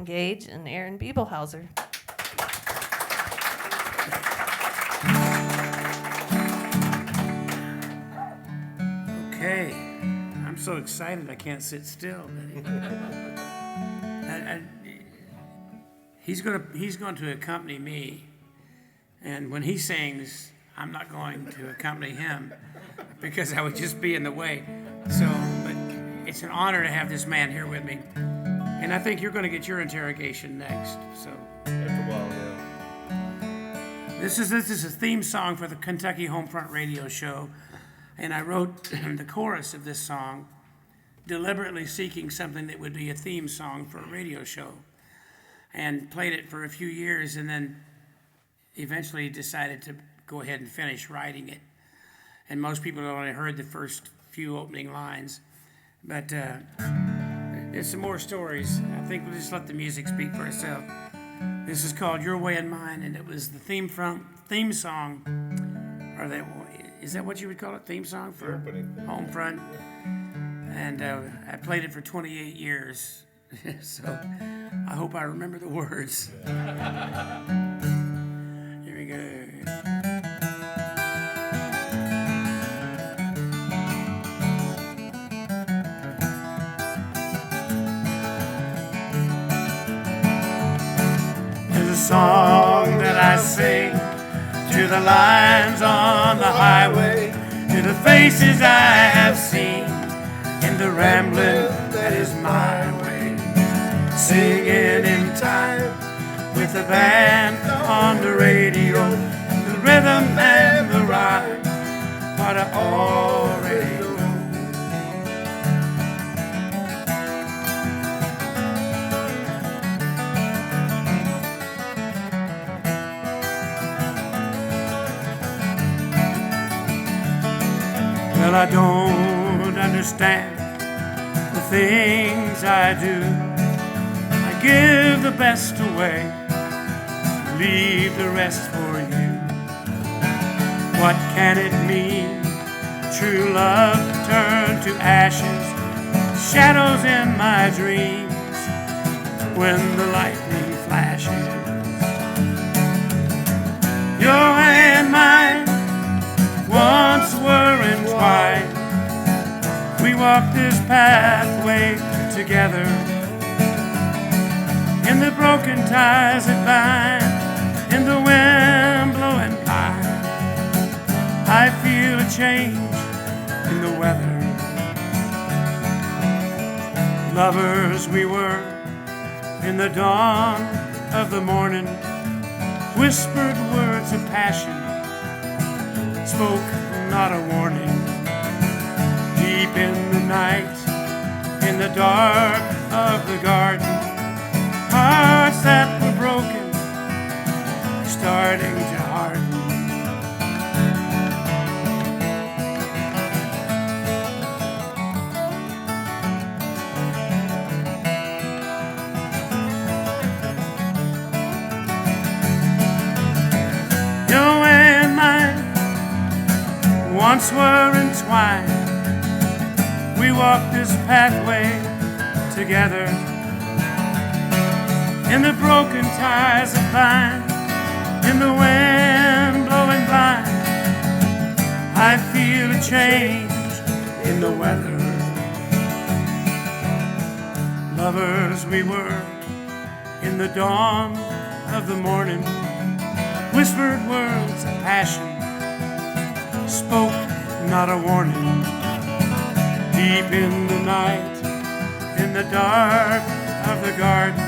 Gage and Aaron Bibelhauser. Okay, I'm so excited I can't sit still. He's going to accompany me, and when he sings, I'm not going to accompany him because I would just be in the way. So, but it's an honor to have this man here with me. And I think you're going to get your interrogation next. So After a while, yeah. this is a theme song for the Kentucky Homefront Radio Show, and I wrote the chorus of this song, deliberately seeking something that would be a theme song for a radio show, and played it for a few years, and then eventually decided to go ahead and finish writing it. And most people have only heard the first few opening lines, but there's some more stories. I think we'll just let the music speak for itself. This is called Your Way and Mine, and it was the theme song, or is that what you would call it? Theme song for Homefront? And I played it for 28 years, so I hope I remember the words. Here we go. Song that I sing to the lines on the highway, to the faces I have seen in the rambling that is my way, singing in time with the band on the radio, the rhythm and the rhyme, what I already know. Well, I don't understand the things I do. I give the best away, leave the rest for you. What can it mean? True love turned to ashes, shadows in my dreams when the lightning flashes. Your and mine once were entwined. We walked this pathway together in the broken ties that bind, in the wind blowing by. I feel a change in the weather. Lovers we were in the dawn of the morning, whispered words of passion, spoke not a warning. Deep in the night, in the dark of the garden, hearts that were broken, starting to harden. You and mine once were entwined. We walked this pathway together in the broken ties that bind, in the wind blowing blind. I feel a change in the weather. Lovers we were in the dawn of the morning, whispered words of passion, spoke not a warning. Deep in the night, in the dark of the garden,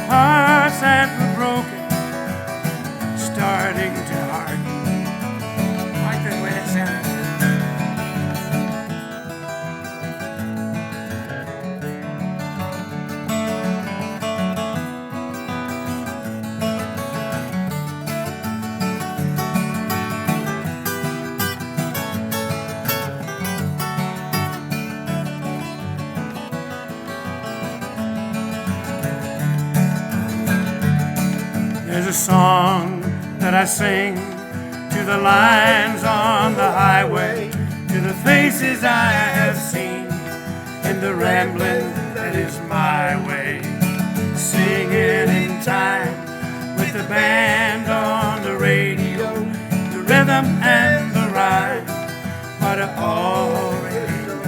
hearts that were broken, starting to harden. I like the way that sounds. There's a song that I sing to the lines on the highway, to the faces I have seen in the rambling that is my way, rhythm and the rhyme, but I already know.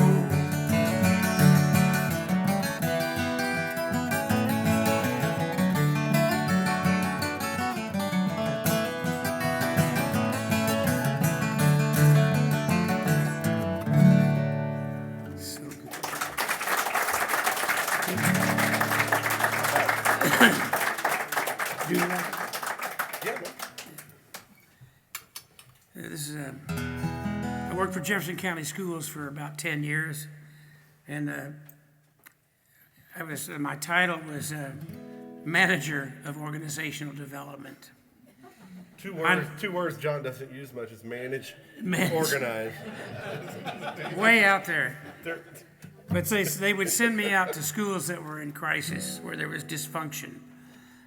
So good. Do you like it? Yeah, man. This is I worked for Jefferson County Schools for about 10 years, and my title was Manager of Organizational Development. Two words John doesn't use much is manage, Manage. organize. Way out there. They're- But they would send me out to schools that were in crisis, where there was dysfunction,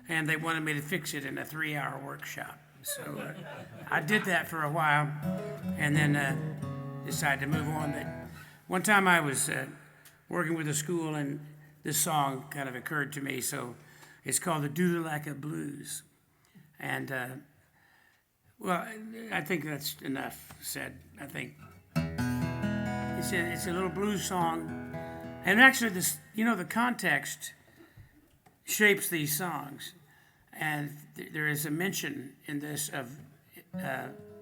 and they wanted me to fix it in a 3-hour workshop. So I did that for a while, and then decided to move on. But one time I was working with a school, and this song kind of occurred to me. So it's called the Doodalacka Blues, and well, I think that's enough said. I think it's a little blues song, and actually the context shapes these songs. And there is a mention in this of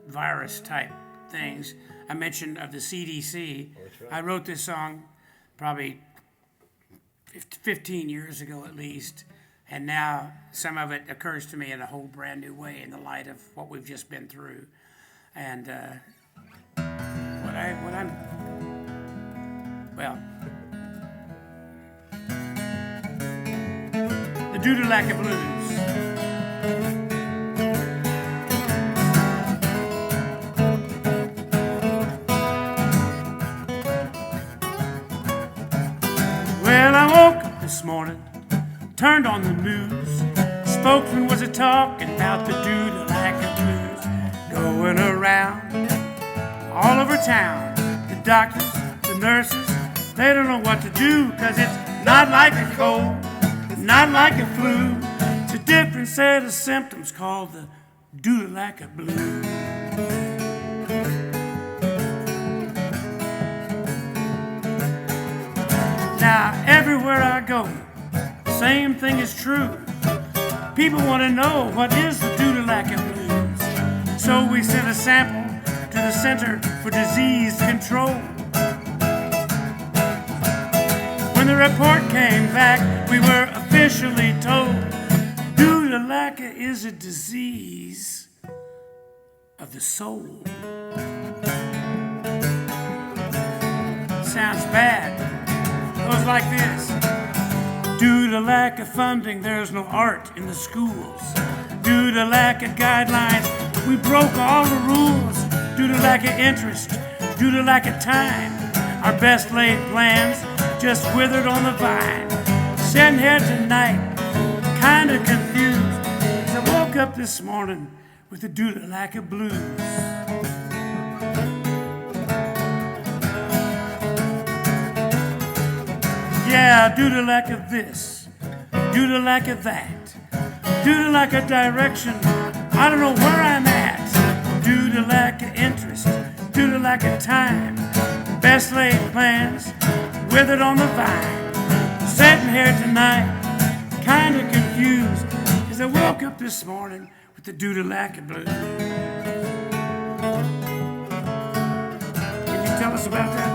virus type things. A mention of the CDC. Right. I wrote this song probably 15 years ago at least, and now some of it occurs to me in a whole brand new way in the light of what we've just been through. And the Doodalacka Blues. Well, I woke up this morning, turned on the news. Spokesman was a-talking about the Doodalacka Blues. Going around all over town. The doctors, the nurses, they don't know what to do, 'cause it's not like a cold, not like a flu. It's a different set of symptoms called the Doodalacka Blues. Now, everywhere I go, the same thing is true. People want to know what is the Doodalacka Blues. So we sent a sample to the Center for Disease Control. When the report came back, we were officially told Doodalacka is a disease of the soul. Sounds bad. Goes like this. Due to lack of funding, there's no art in the schools. Due to lack of guidelines, we broke all the rules. Due to lack of interest, due to lack of time, our best laid plans just withered on the vine. Sitting here tonight, kinda confused, as I woke up this morning with the Doodalacka Blues. Yeah, Doodalacka this, Doodalacka that, Doodalacka direction, I don't know where I'm at. Doodalacka interest, Doodalacka time, best laid plans withered on the vine. Sitting here tonight, kinda confused, as I woke up this morning with the Doodalacka Blues. Can you tell us about that?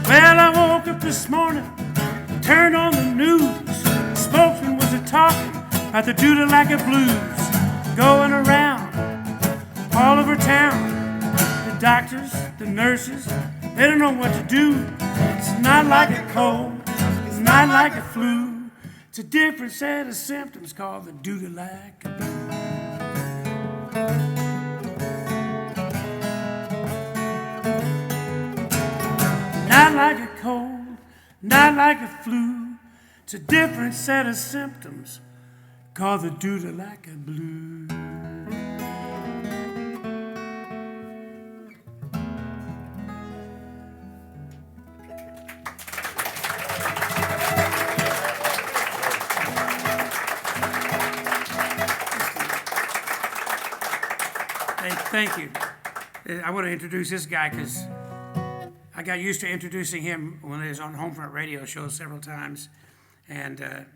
Well, I woke up this morning, turned on the news. Spokesman was a-talking about the Doodalacka Blues. Going around all over town. The doctors, the nurses, they don't know what to do. It's not like a cold, it's not like a flu. It's a different set of symptoms called the Doodalacka Blues. like a cold, not like a flu. It's a different set of symptoms. Call the dude like a blue. Thank you. I want to introduce this guy because I got used to introducing him when he was on Homefront radio shows several times, and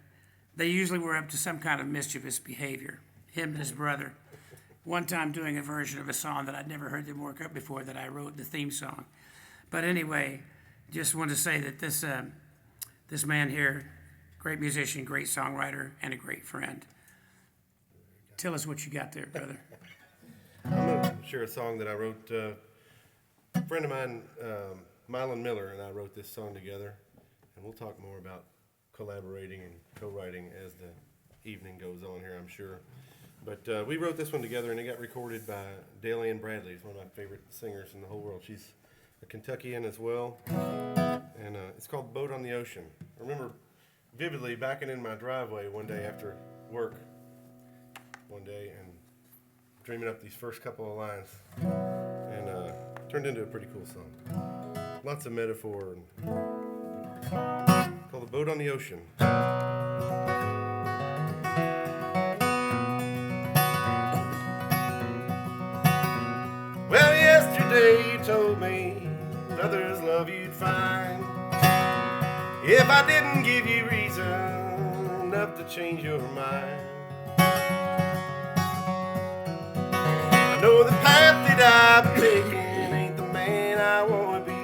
they usually were up to some kind of mischievous behavior, him and his brother. One time doing a version of a song that I'd never heard them work up before that I wrote, the theme song. But anyway, just wanted to say that this man here, great musician, great songwriter, and a great friend. Tell us what you got there, brother. I'm going to share a song that I wrote. A friend of mine, Mylan Miller, and I wrote this song together. And we'll talk more about collaborating and co-writing as the evening goes on here, I'm sure. But we wrote this one together, and it got recorded by Dale Ann Bradley. It's one of my favorite singers in the whole world. She's a Kentuckian as well. And it's called Boat on the Ocean. I remember vividly backing in my driveway one day after work one day and dreaming up these first couple of lines, and turned into a pretty cool song. Lots of metaphor, and called The Boat on the Ocean. Well, yesterday you told me others love you'd find if I didn't give you reason enough to change your mind. I know the path that I've taken ain't the man I want to be.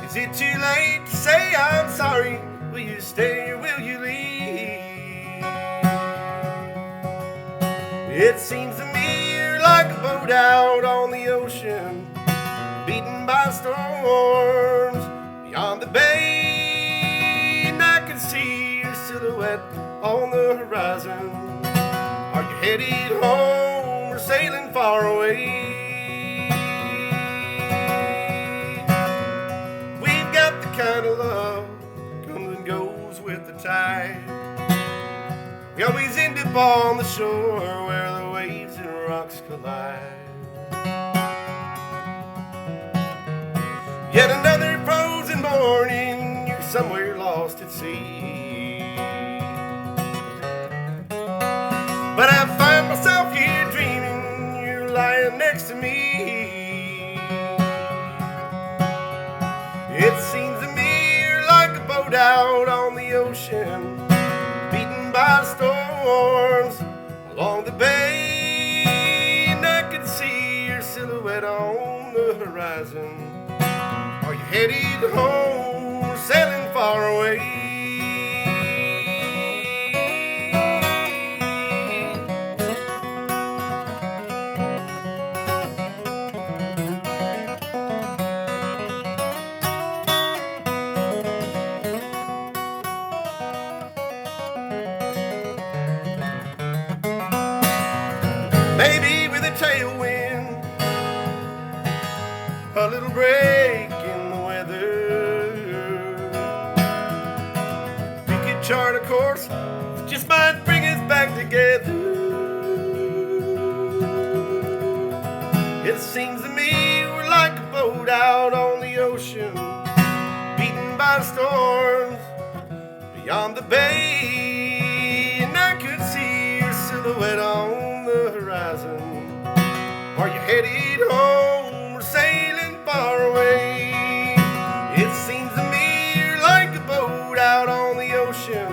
Is it too late to say I'm sorry? Will you stay or will you leave? It seems to me you're like a boat out on the ocean, beaten by storms beyond the bay, and I can see your silhouette on the horizon. Are you headed home or sailing far away? We've got the kind of love comes and goes with the tide. We always end up on the shore where the waves and rocks collide. Yet another frozen morning, you're somewhere lost at sea. But I find myself here dreaming you're lying next to me. It seems to me you're like a boat out on the ocean, beaten by storms along the bay, and I can see your silhouette on the horizon. Are you headed home or sailing far away? Maybe with a tailwind, a little break in the weather, we could chart a course that just might bring us back together. It seems to me we're like a boat out on the ocean, beaten by storms beyond the bay, and I could see your silhouette on the horizon. Are you headed home or sailing far away? It seems to me you're like a boat out on the ocean,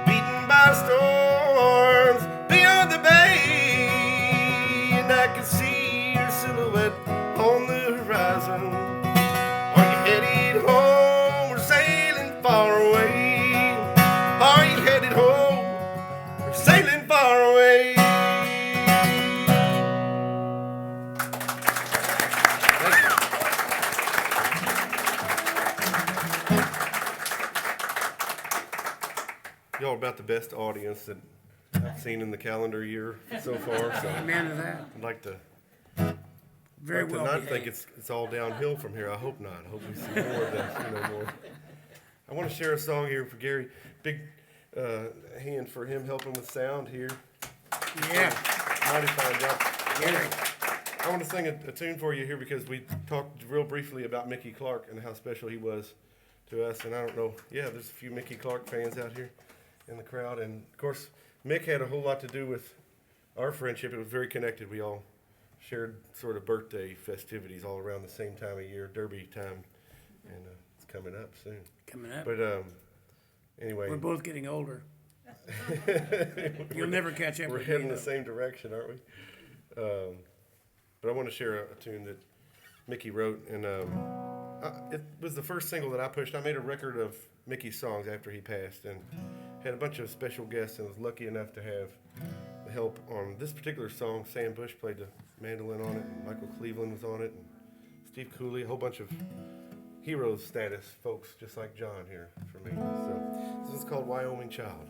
beaten by storms beyond the bay, and I can see your silhouette on the horizon. Are you headed home or sailing far away? Are you headed home or sailing far away? Y'all are about the best audience that I've seen in the calendar year so far. So Amen to that. I'd like to Very like to well not think behaved. it's all downhill from here. I hope not. I hope we see more of that. More. I want to share a song here for Gary. Big hand for him helping with sound here. Yeah. Mighty fine job. Gary. I want to sing a tune for you here because we talked real briefly about Mickey Clark and how special he was to us. And I don't know, there's a few Mickey Clark fans out here in the crowd. And of course, Mick had a whole lot to do with our friendship. It was very connected. We all shared sort of birthday festivities all around the same time of year, Derby time. And it's coming up soon. Coming up. But anyway. We're both getting older. You'll never catch up We're with heading me, the same direction, aren't we? But I want to share a tune that Mickey wrote, and it was the first single that I pushed. I made a record of Mickey's songs after he passed, and had a bunch of special guests, and was lucky enough to have the help on this particular song. Sam Bush played the mandolin on it, and Michael Cleveland was on it, and Steve Cooley, a whole bunch of hero status folks, just like John here for me. So this is called Wyoming Child.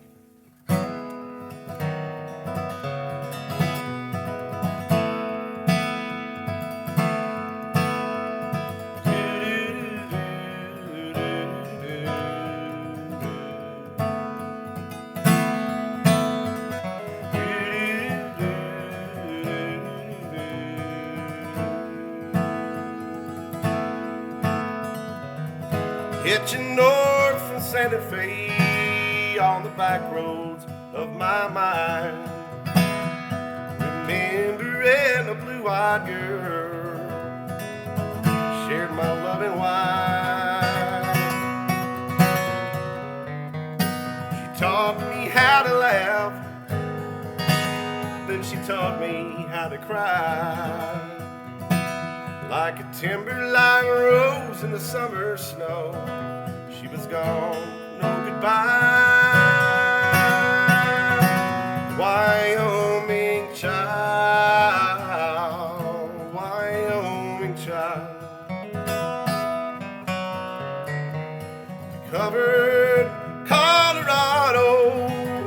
Hitching north from Santa Fe on the back roads of my mind, remembering a blue-eyed girl shared my loving wine. She taught me how to laugh, then she taught me how to cry. Like a timberline rose in the summer snow, she was gone, no goodbye. Wyoming child, Wyoming child. Covered Colorado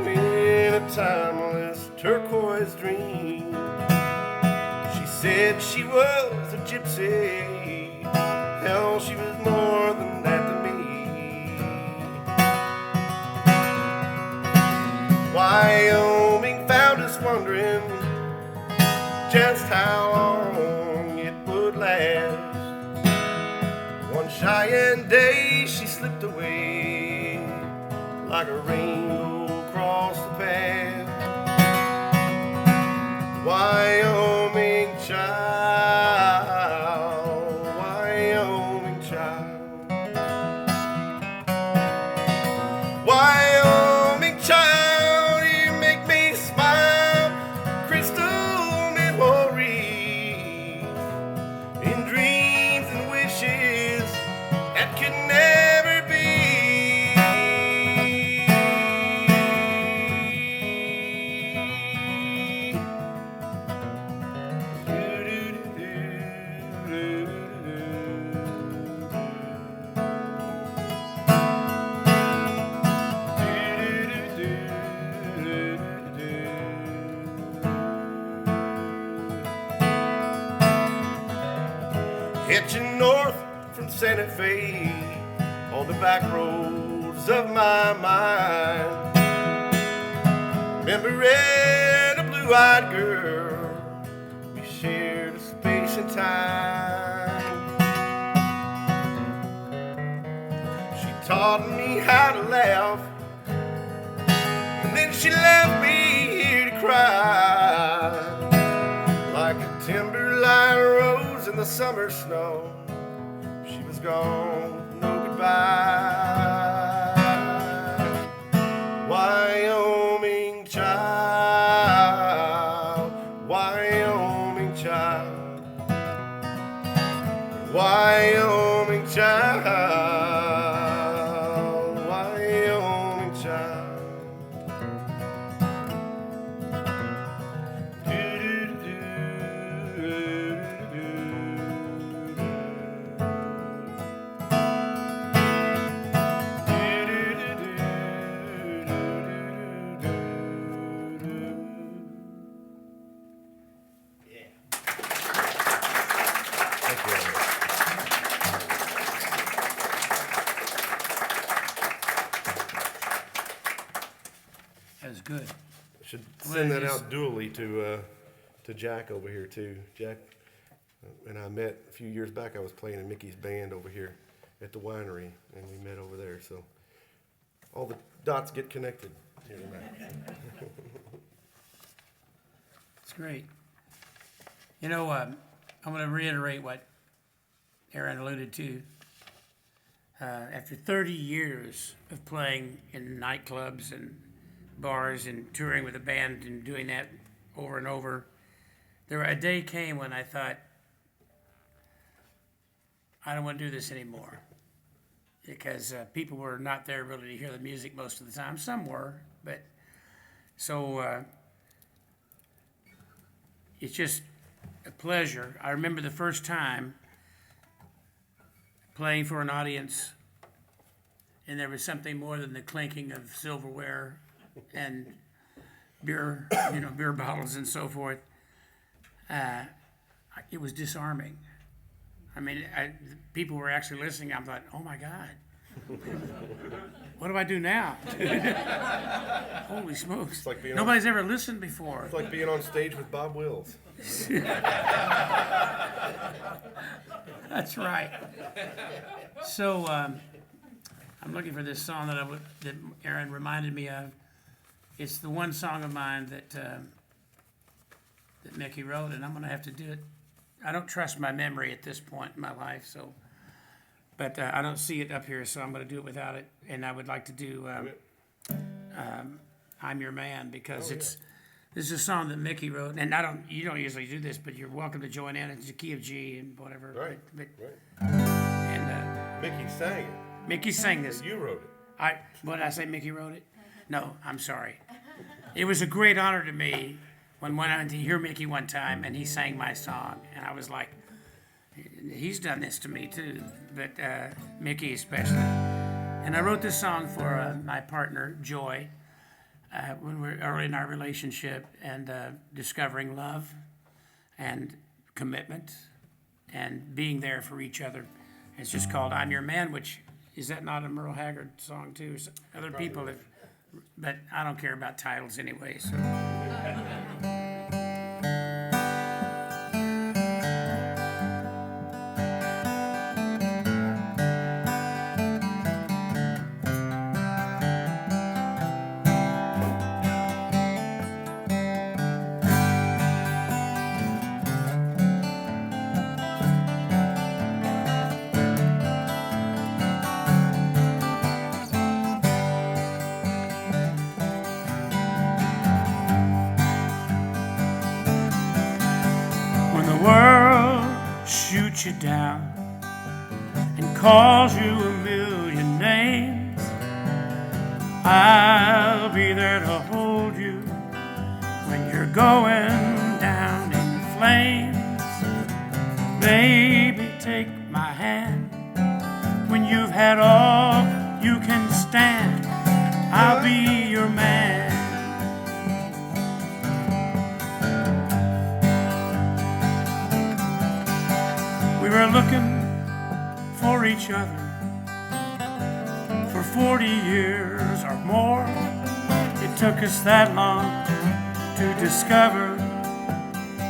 in a timeless turquoise dream. She said she was a gypsy. Hell, she was more than that to me. Wyoming found us wondering just how long it would last. One Cheyenne day she slipped away like a rainbow across the path. Wyoming child, Wyoming child. Wyoming child, you make me smile. Crystal memories in dreams and wishes that could never be. Hitching north from Santa Fe on the back roads of my mind, remembering a blue-eyed girl, we shared a space and time. She taught me how to laugh, and then she left me here to cry. Like a timberline rose in the summer snow, she was gone, no goodbye. Wyoming child, Wyoming child, Wyoming child, Wyoming child. good. Should Well, send that it's- out dually to Jack over here too. Jack and I met a few years back. I was playing in Mickey's band over here at the winery, and we met over there. So all the dots get connected here tonight. It's great. You know, I'm going to reiterate what Aaron alluded to. After 30 years of playing in nightclubs and bars and touring with a band and doing that over and over, a day came when I thought, I don't want to do this anymore. Because people were not there really to hear the music most of the time. Some were, but so it's just a pleasure. I remember the first time playing for an audience, and there was something more than the clinking of silverware and beer, beer bottles and so forth. It was disarming. I mean, people were actually listening. I thought, oh my God, what do I do now? Holy smokes. Like Nobody's ever listened before. It's like being on stage with Bob Wills. That's right. So I'm looking for this song that Aaron reminded me of. It's the one song of mine that Mickey wrote, and I'm going to have to do it. I don't trust my memory at this point in my life, but I don't see it up here, so I'm going to do it without it. And I would like to do "I'm Your Man" because this is a song that Mickey wrote, and you don't usually do this, but you're welcome to join in. It's a key of G and whatever. Right. But, Right. And Mickey sang it. Mickey sang this. You wrote it. What did I say? Mickey wrote it? No, I'm sorry. It was a great honor to me when I went to hear Mickey one time and he sang my song, and I was like, he's done this to me too, but Mickey especially. And I wrote this song for my partner Joy when we were early in our relationship and discovering love and commitment and being there for each other. It's just called "I'm Your Man," which is that not a Merle Haggard song too? Other people have, but I don't care about titles anyway. So. You down and calls you a million names, I'll be there to hold you when you're going down in flames. Baby, take my hand when you've had all you can stand. I'll be your man. We were looking for each other for 40 years or more. It took us that long to discover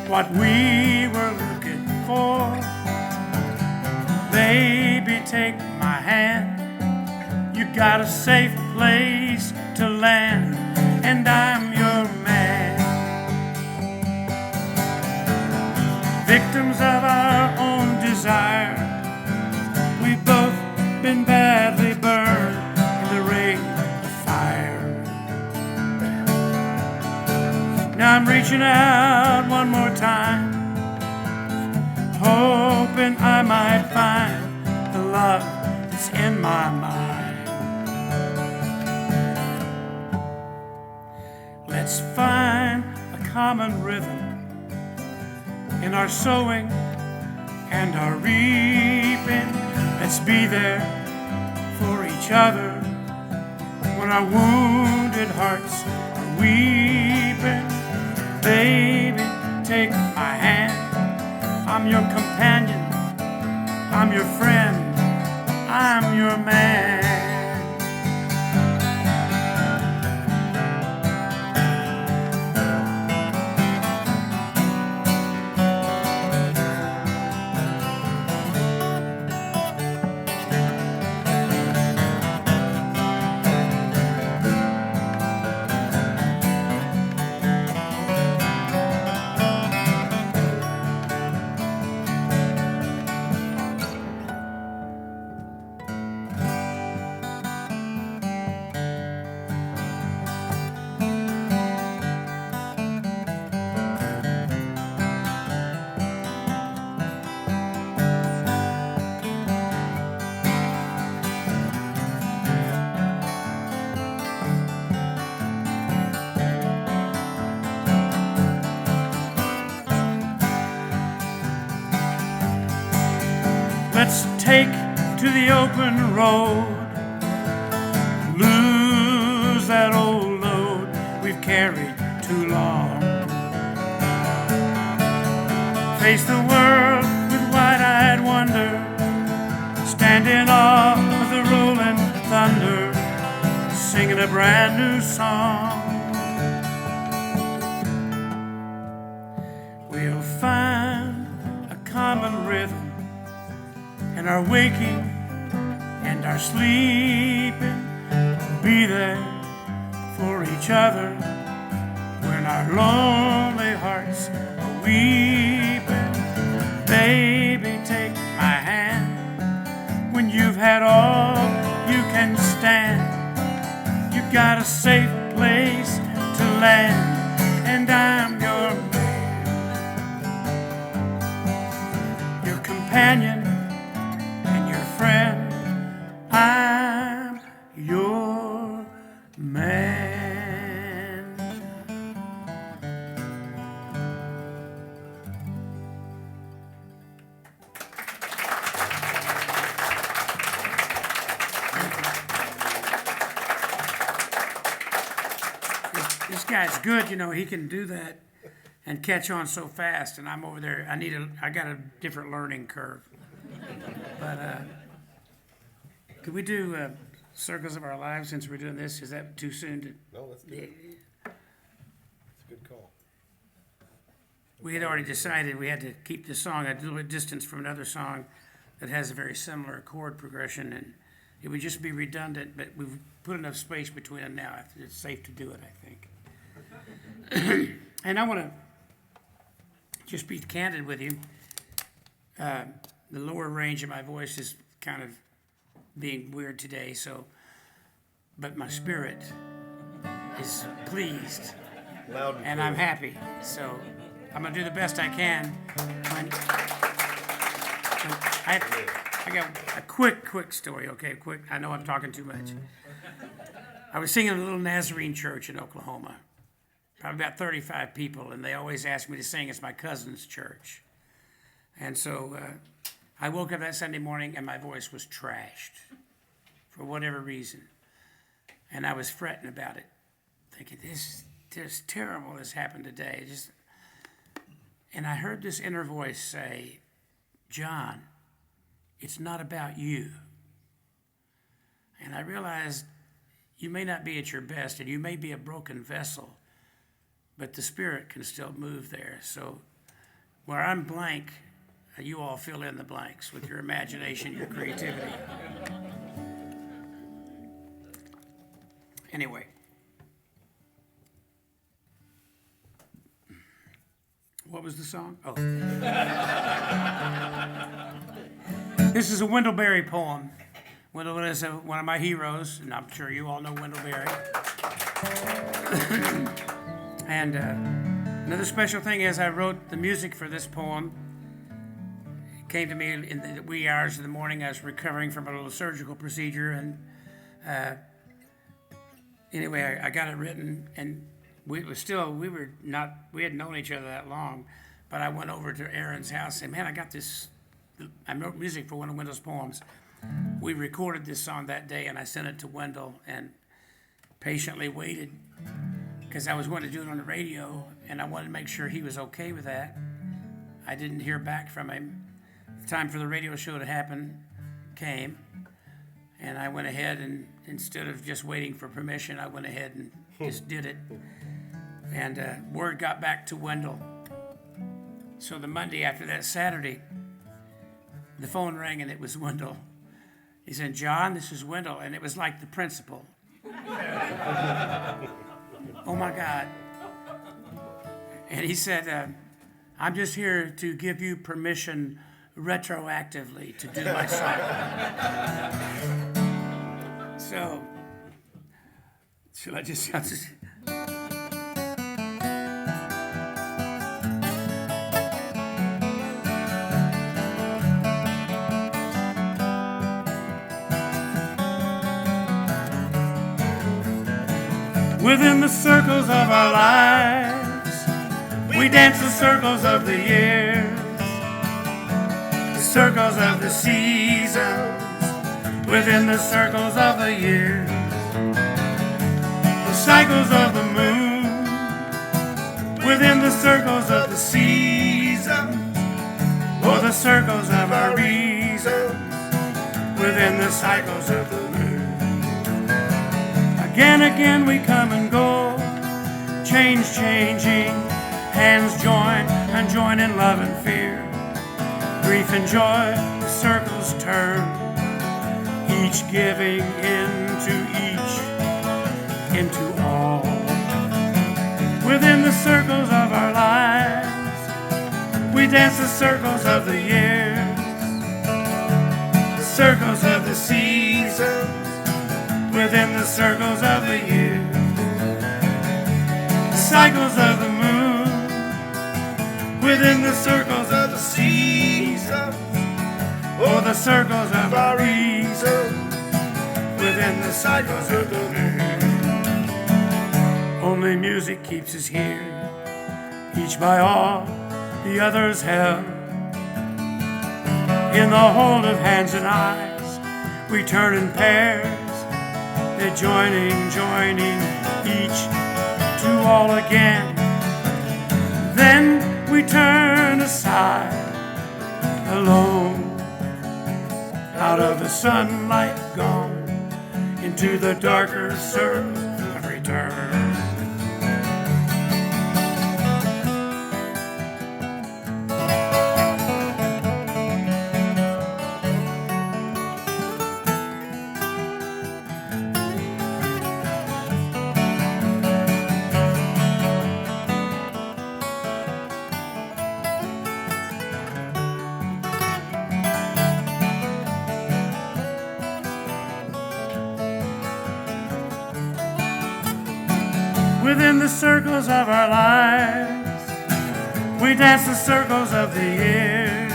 what we were looking for. Baby, take my hand. You got a safe place to land, and I'm your man. Victims of our own desire, we've both been badly burned in the ring of fire. Now I'm reaching out one more time, hoping I might find the love that's in my mind. Let's find a common rhythm in our sowing and our reaping. Let's be there for each other when our wounded hearts are weeping. Baby, take my hand. I'm your companion, I'm your friend, I'm your man. take to the open road, lose that old load we've carried too long. Face the world with wide-eyed wonder, stand in awe of the rolling thunder, singing a brand new song. We'll find a common rhythm in our waking and our sleeping, be there for each other when our lonely hearts are weeping. Baby, take my hand when you've had all you can stand. You've got a safe place to land, and I'm your man, your companion and your friend. I'm your man. This guy's good, you know, he can do that and catch on so fast, and I'm over there, I got a different learning curve. But could we do Circles of Our Lives since we're doing this? Is that too soon to? No, that's good. It's a good call. We had already decided we had to keep the song a little bit distance from another song that has a very similar chord progression, and it would just be redundant, but we've put enough space between them now. It's safe to do it, I think. And I want to just be candid with you. The lower range of my voice is kind of being weird today, but my spirit is pleased, Loud and and I'm happy. So I'm gonna do the best I can. I got a quick story, okay? Quick. I know I'm talking too much. I was singing in a little Nazarene church in Oklahoma, probably about 35 people, and they always asked me to sing. It's my cousin's church, and so I woke up that Sunday morning and my voice was trashed for whatever reason, and I was fretting about it, thinking this terrible has happened today. And I heard this inner voice say, "John, it's not about you." And I realized you may not be at your best and you may be a broken vessel, but the Spirit can still move there. So where I'm blank, you all fill in the blanks with your imagination, your creativity. Anyway. What was the song? Oh. This is a Wendell Berry poem. Wendell is one of my heroes, and I'm sure you all know Wendell Berry. And another special thing is I wrote the music for this poem. It came to me in the wee hours of the morning. I was recovering from a little surgical procedure, and anyway, I got it written, and we hadn't known each other that long, but I went over to Aaron's house and said, "Man, I got this. I wrote music for one of Wendell's poems." We recorded this song that day, and I sent it to Wendell and patiently waited because I was going to do it on the radio, and I wanted to make sure he was okay with that. I didn't hear back from him. The time for the radio show to happen came, and I went ahead and instead of just waiting for permission, I went ahead and just did it. And word got back to Wendell. So the Monday after that, Saturday, the phone rang and it was Wendell. He said, "John, this is Wendell," and it was like the principal. Oh my God. And he said, "I'm just here to give you permission retroactively to do my song." So, should I just Within the circles of our lives, we dance the circles of the years. The circles of the seasons, within the circles of the years, the cycles of the moon, within the circles of the seasons, or the circles of our reasons, within the cycles of the moon. Again we come and go, change changing, hands join and join in love and fear, grief and joy, the circles turn, each giving into each, into all. Within the circles of our lives, we dance the circles of the years, the circles of the seasons, within the circles of the years, the cycles of the moon, within the circles of the seasons, or the circles of our reason, within the cycles of the moon. Only music keeps us here, each by all, the others held. In the hold of hands and eyes, we turn in pairs, they're joining, each to all again. Then we turn aside, alone, out of the sunlight gone, into the darker circles of return. Within the circles of our lives, we dance the circles of the years,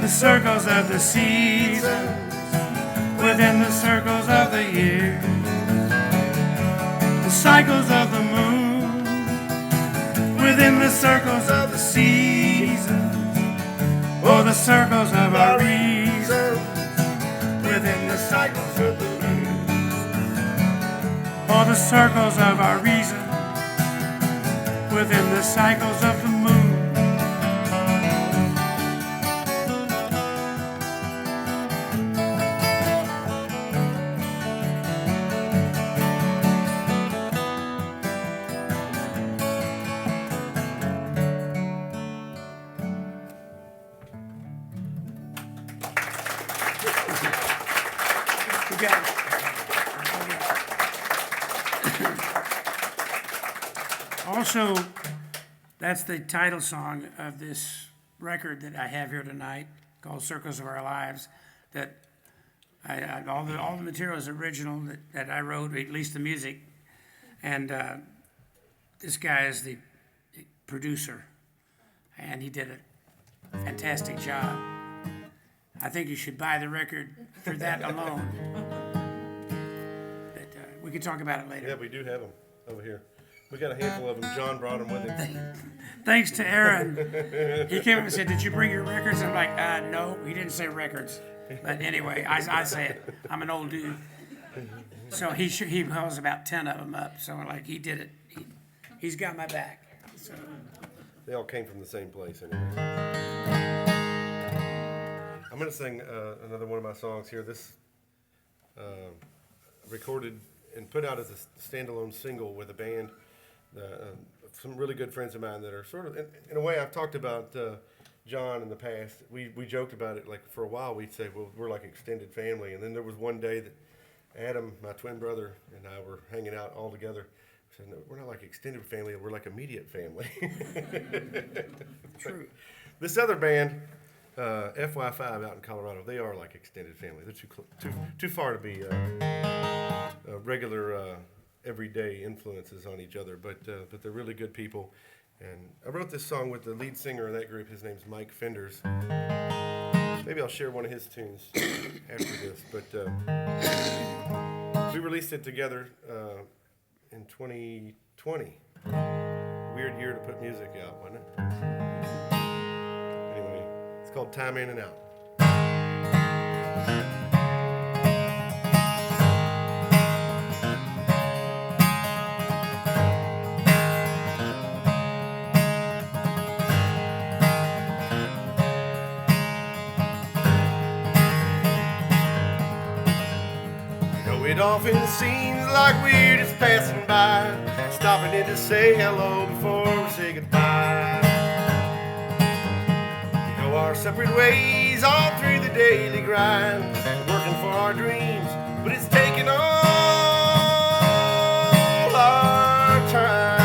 the circles of the seasons, within the circles of the years, the cycles of the moon, within the circles of the seasons, or the circles of our reasons, within the cycles of the moon. Or the circles of our reason, within the cycles of the moon. You got it. Also, that's the title song of this record that I have here tonight, called "Circles of Our Lives." That all the material is original that I wrote, at least the music, and this guy is the producer, and he did a fantastic job. I think you should buy the record for that alone. But we can talk about it later. Yeah, we do have them over here. We got a handful of them. John brought them with him. Thanks to Aaron. He came up and said, "Did you bring your records?" I'm like, no, he didn't say records. But anyway, I say it. I'm an old dude. So he calls about 10 of them up. So like he did it. He's got my back. So. They all came from the same place anyway. I'm going to sing another one of my songs here. This recorded and put out as a standalone single with a band. Some really good friends of mine that are sort of, in a way, I've talked about John in the past. We joked about it, like for a while we'd say, well, we're like extended family. And then there was one day that Adam, my twin brother, and I were hanging out all together. We said, no, we're not like extended family, we're like immediate family. True. This other band, FY5 out in Colorado, they are like extended family. They're too far to be regular everyday influences on each other, but they're really good people. And I wrote this song with the lead singer of that group. His name's Mike Fenders. Maybe I'll share one of his tunes after this, but we released it together in 2020. Weird year to put music out, wasn't it? Anyway, it's called Time In and Out. It often seems like we're just passing by, stopping in to say hello before we say goodbye. We go our separate ways all through the daily grind, working for our dreams, but it's taking all our time.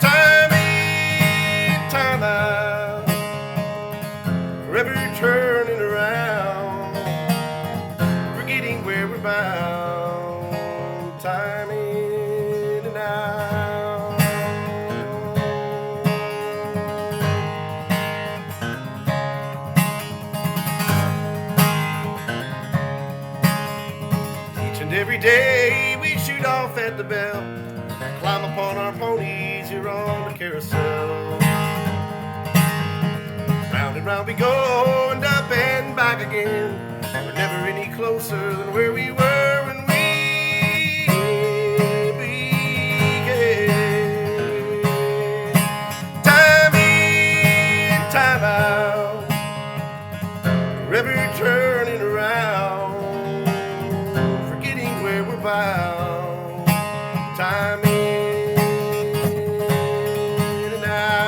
Time in, time out, forever turning around, where we're bound, time in and out. Each and every day we shoot off at the bell, climb upon our ponies here on the carousel. Round and round we go, and up and back again. We're never any closer than where we were when we began. Time in, time out, forever turning around, forgetting where we're bound. Time in and out.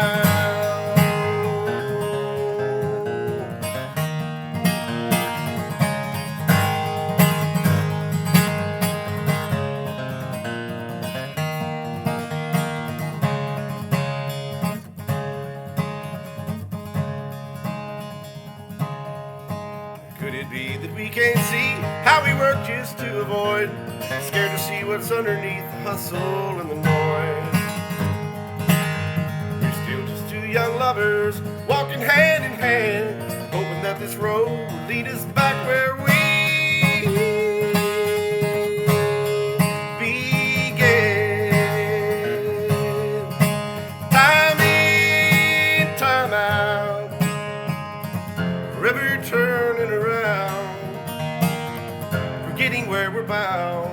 Could it be that we can't see how we work just to avoid, scared to see what's underneath the hustle and the noise? We're still just two young lovers walking hand in hand, hoping that this road will lead us back where we began. Time in, time out, forever turning around, forgetting where we're bound.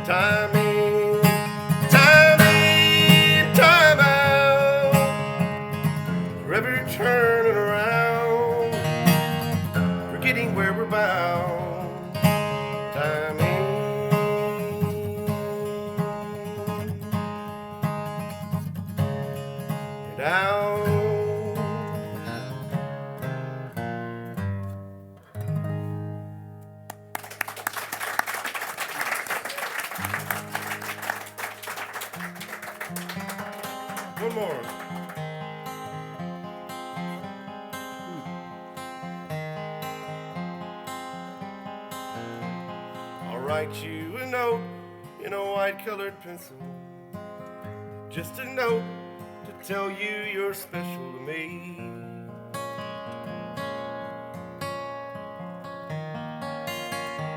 Time in, time in, time out, forever turning around, forgetting where we're bound. Time in and out. One more. I'll write you a note in a white-colored pencil, just a note to tell you you're special to me.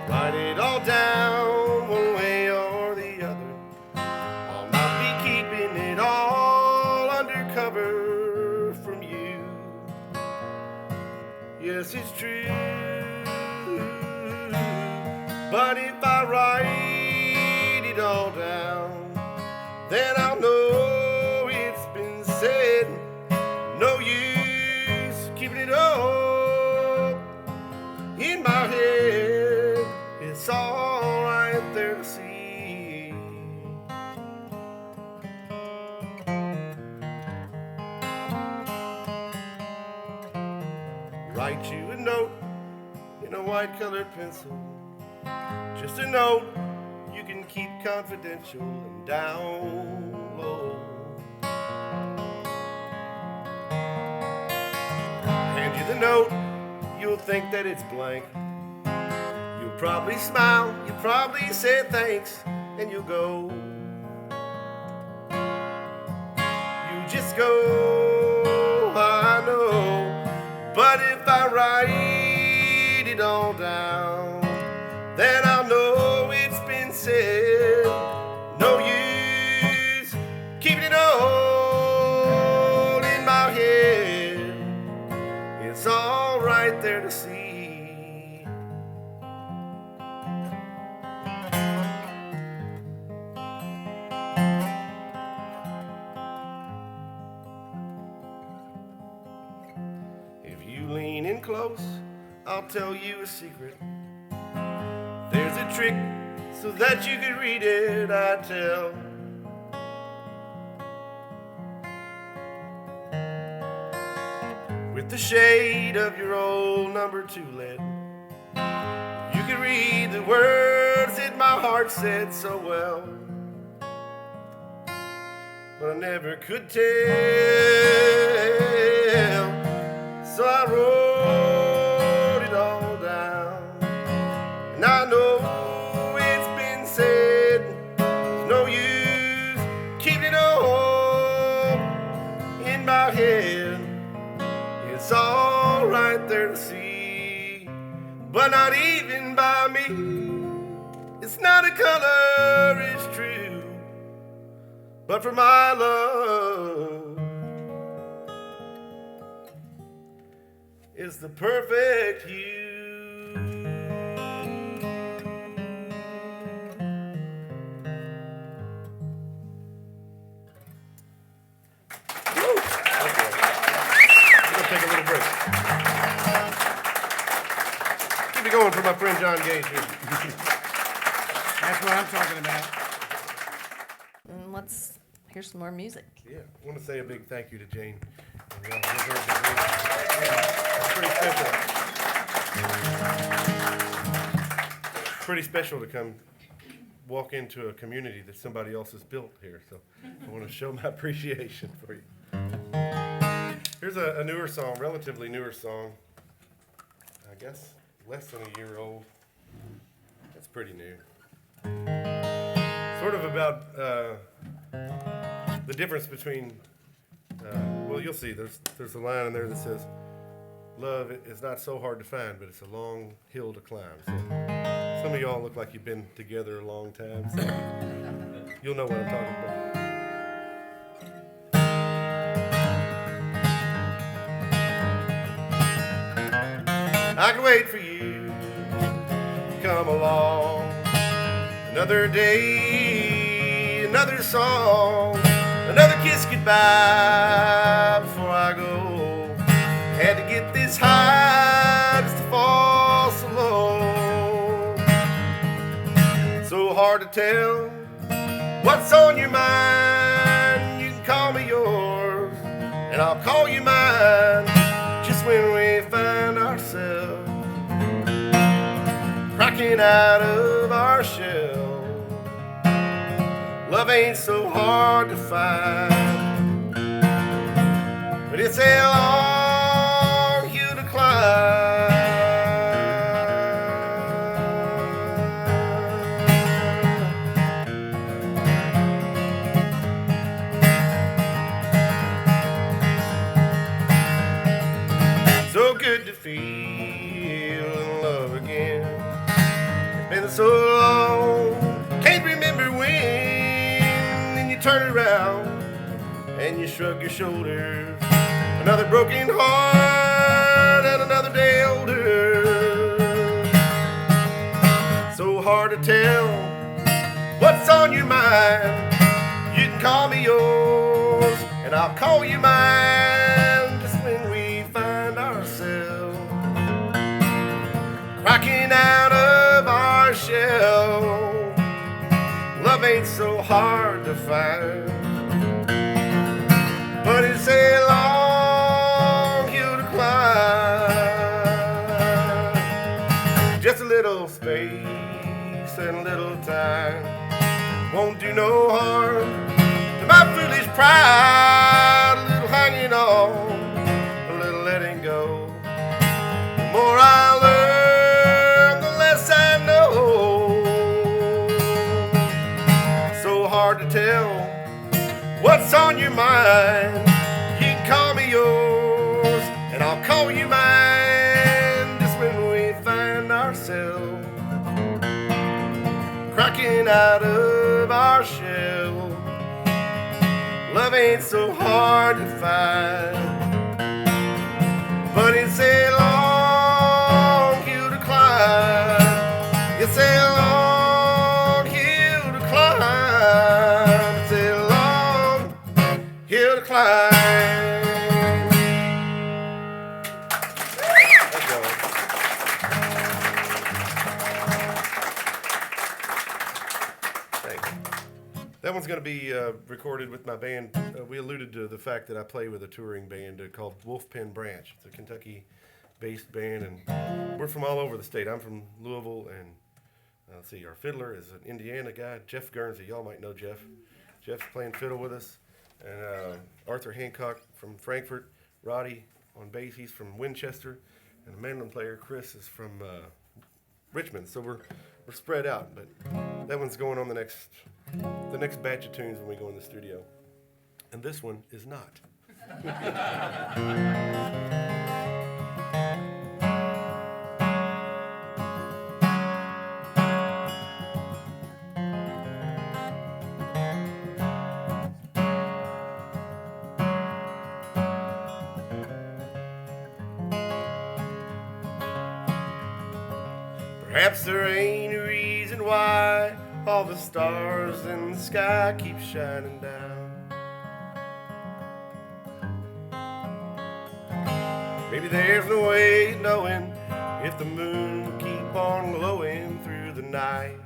Write it all down one way or the other. I'll not be keeping it all undercover from you. Yes, it's true, but if I write it all down, then I'll know it's been said. No use keeping it all in my head. It's all right there to see. Write you a note in a white-colored pencil, just a note you can keep confidential and down low. Hand you the note, you'll think that it's blank. You'll probably smile, you'll probably say thanks, and you'll go. You just go, I know. But if I write it all down, then I'll know it's been said. No use keeping it all in my head. in close, I'll tell you a secret. There's a trick so that you can read it, I tell. With the shade of your old number 2 lead, you can read the words that my heart said so well. But I never could tell, so I wrote it all down. And I know it's been said, there's no use keeping it all in my head. It's all right there to see, but not even by me. It's not a color, it's true, but for my love, it's the perfect hue. Take a little break. Keep it going for my friend John Gage here. That's what I'm talking about. And let's hear some more music. Yeah, I want to say a big thank you to Jane. It's pretty special to come walk into a community that somebody else has built here. So I want to show my appreciation for you. Here's a newer song, relatively newer song. I guess less than a year old. That's pretty new. Sort of about the difference between, well, you'll see, there's a line in there that says, love is not so hard to find, but it's a long hill to climb. So some of y'all look like you've been together a long time, so you'll know what I'm talking about. I can wait for you to come along. Another day, another song, another kiss goodbye before I go. Had to get this high just to fall so low. So hard to tell what's on your mind. You can call me yours, and I'll call you mine. Just when we find ourselves cracking out of our shell. Love ain't so hard to find, but it's a long hill to climb. So good to feel in love again. It's been so long, can't remember when. Then you turn around and you shrug your shoulders. Another broken heart and another day older. So hard to tell what's on your mind. You can call me yours and I'll call you mine. Just when we find ourselves cracking out of our shell. Love ain't so hard to find, but it's a long hill to climb. Just a little space and a little time won't do no harm to my foolish pride. A little hanging on, a little letting go. The more I learn, the less I know. So hard to tell what's on your mind. You can call me yours and I'll call you mine. Just when we find ourselves cracking out of our shell. Love ain't so hard to find, but it's a long hill to climb. It's a long hill to climb. It's a long hill to climb. That one's going to be recorded with my band. We alluded to the fact that I play with a touring band called Wolfpen Branch. It's a Kentucky-based band, and we're from all over the state. I'm from Louisville, and let's see, our fiddler is an Indiana guy, Jeff Guernsey. Y'all might know Jeff. Jeff's playing fiddle with us. And Arthur Hancock from Frankfort. Roddy on bass, he's from Winchester. And the mandolin player, Chris, is from Richmond. So we're spread out, but that one's going on the next batch of tunes when we go in the studio. And this one is not. Perhaps there ain't a reason why all the stars in the sky keep shining down. Maybe there's no way of knowing if the moon will keep on glowing through the night.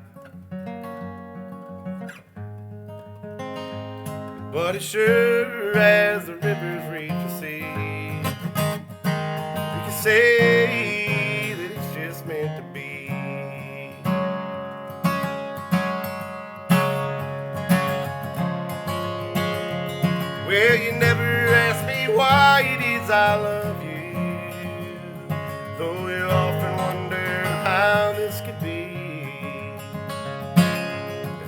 But as sure as the rivers reach the sea, we can say that it's just meant to be. Well, you never asked me why it is I love you, though you often wonder how this could be.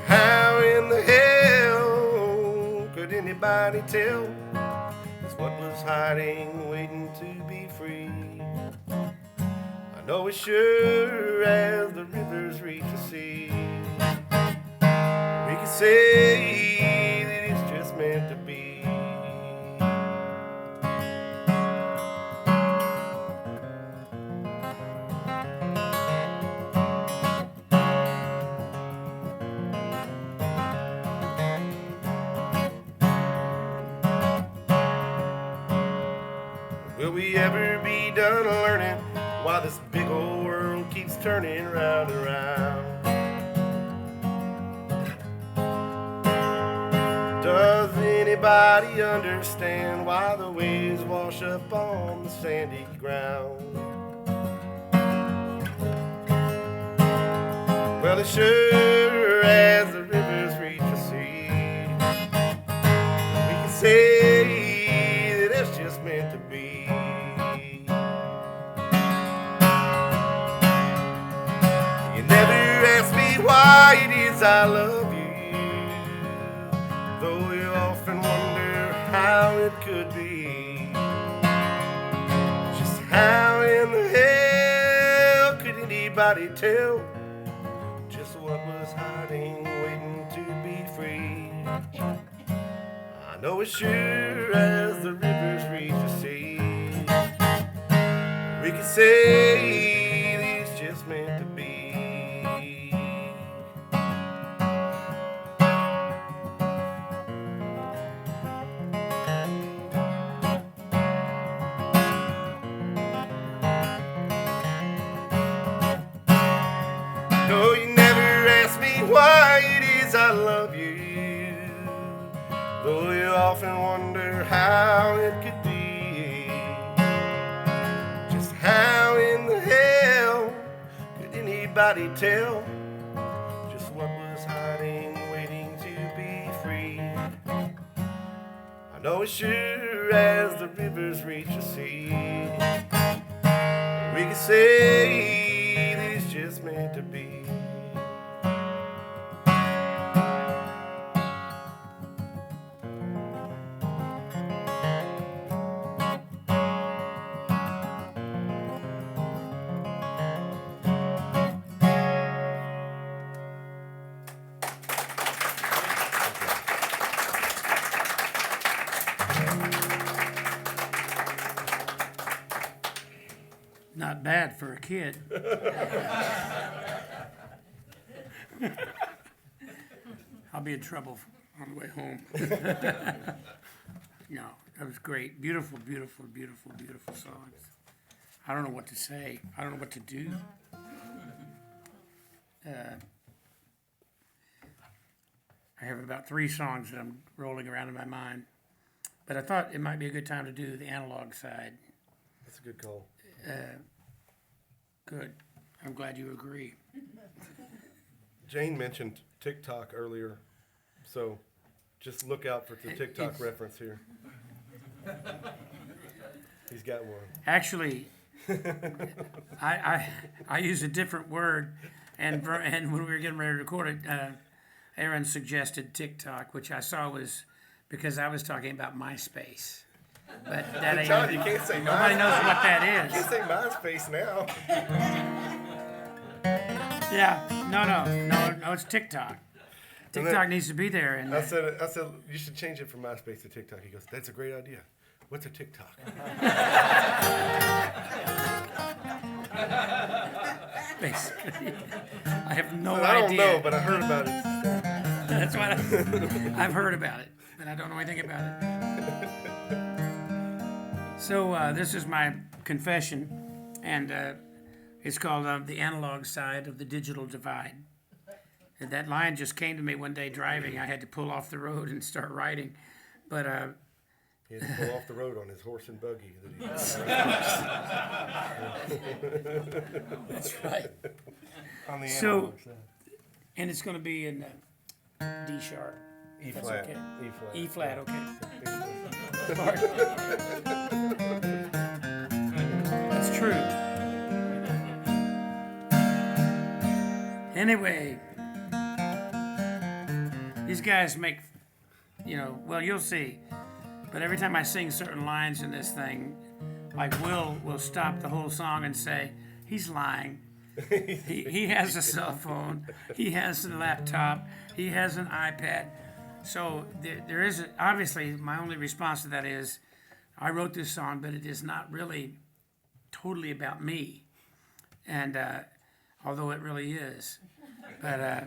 How in the hell could anybody tell just what was hiding, waiting to be free? I know as sure as the rivers reach the sea, we can say that it's just meant to be. Will we ever be done learning why this big old world keeps turning round and round? Does anybody understand why the waves wash up on the sandy ground? Well, as sure as the rivers reach the sea, we can say that it's just meant to be. Why it is I love you, though you often wonder how it could be. Just how in the hell could anybody tell just what was hiding, waiting to be free? I know as sure as the rivers reach the sea, we can say that it's just meant to be. No, you never asked me why it is I love you, though you often wonder how it could be. Just how in the hell could anybody tell just what was hiding, waiting to be free? I know as sure as the rivers reach the sea, we can say that it's just meant to be. Not bad for a kid. I'll be in trouble on the way home. No, that was great. Beautiful, beautiful, beautiful, beautiful songs. I don't know what to say. I don't know what to do. I have about 3 songs that I'm rolling around in my mind. But I thought it might be a good time to do the analog side. That's a good call. Good. I'm glad you agree. Jane mentioned TikTok earlier, so just look out for the TikTok reference here. He's got one. Actually, I use a different word, and when we were getting ready to record it, Aaron suggested TikTok, which I saw was because I was talking about MySpace. But that ain't, John, you can't say nobody knows what that You is. can't say MySpace now. Yeah, no, it's TikTok. TikTok needs to be there. And I said, you should change it from MySpace to TikTok. He goes, that's a great idea. What's a TikTok? basically, I have no I don't idea. know, but I heard about it. That's what I've heard about it, but I don't know anything about it. So this is my confession, and it's called The Analog Side of the Digital Divide. And that line just came to me one day driving. I had to pull off the road and start writing, but He had to pull off the road on his horse and buggy. that's right. On the So- analog side. And it's going to be in D sharp. E That's flat. okay. E flat. E flat, okay. That's true. Anyway, these guys make, well, you'll see. But every time I sing certain lines in this thing, like will stop the whole song and say, he's lying. He has a cell phone. He has a laptop. He has an iPad. So there is, obviously, my only response to that is, I wrote this song, but it is not really totally about me. And although it really is. But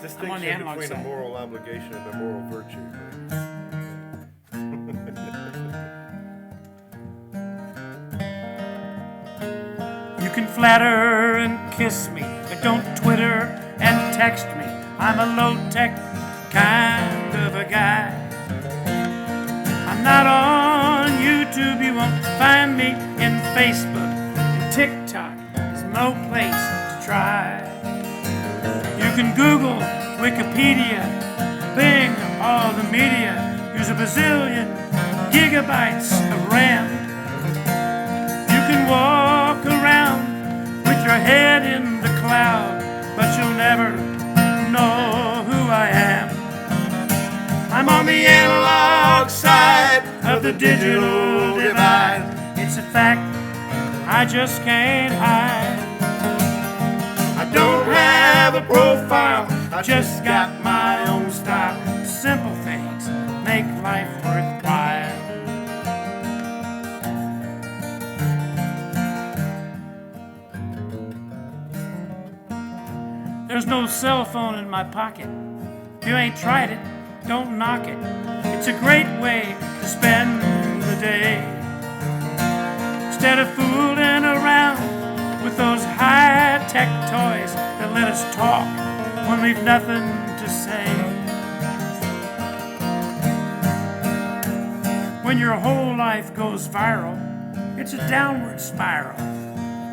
Distinction analog between side. a moral obligation and a moral virtue. you can flatter and kiss me, but don't Twitter and text me. I'm a low-tech kind of a guy. I'm not on YouTube, you won't find me in Facebook. And TikTok is no place to try. You can Google, Wikipedia, Bing, all the media. Use a bazillion gigabytes of RAM. You can walk around with your head in the cloud, but you'll never know who I am. I'm on the analog side of the digital divide. It's a fact I just can't hide. I don't have a profile, I just got my own style. Simple things make life worthwhile. There's no cell phone in my pocket. If you ain't tried it, don't knock it. It's a great way to spend the day. Instead of fooling around with those high-tech toys that let us talk when we've nothing to say. When your whole life goes viral, it's a downward spiral.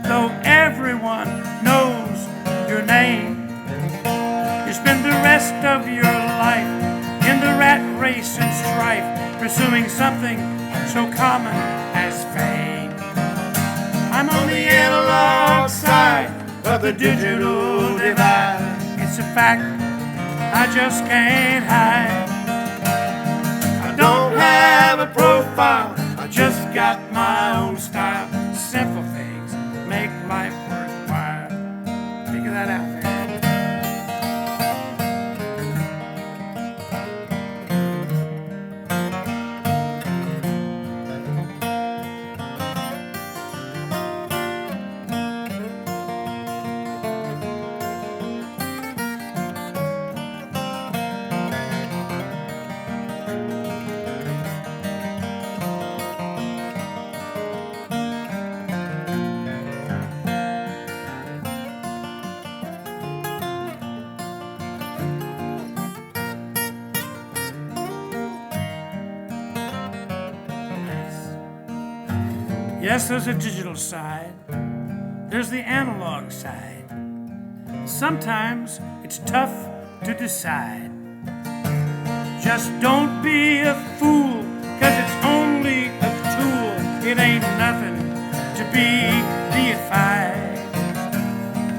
Though everyone knows your name, you spend the rest of your life in the rat race and strife, pursuing something so common as fame. I'm on the analog side of the digital divide. It's a fact I just can't hide. I don't have a profile, I just got my own style. Simple things make life worthwhile. Figure that out, man. Yes, there's a digital side. There's the analog side. Sometimes it's tough to decide. Just don't be a fool, 'cause it's only a tool. It ain't nothing to be deified.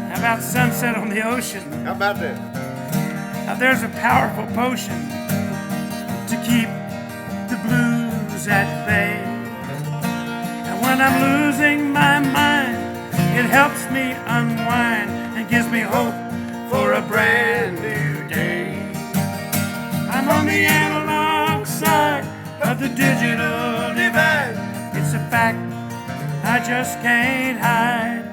How about sunset on the ocean? How about that? Now there's a powerful potion to keep the blues at bay. And when I'm losing my mind, it helps me unwind and gives me hope for a brand new day. I'm on the analog side of the digital divide. It's a fact I just can't hide.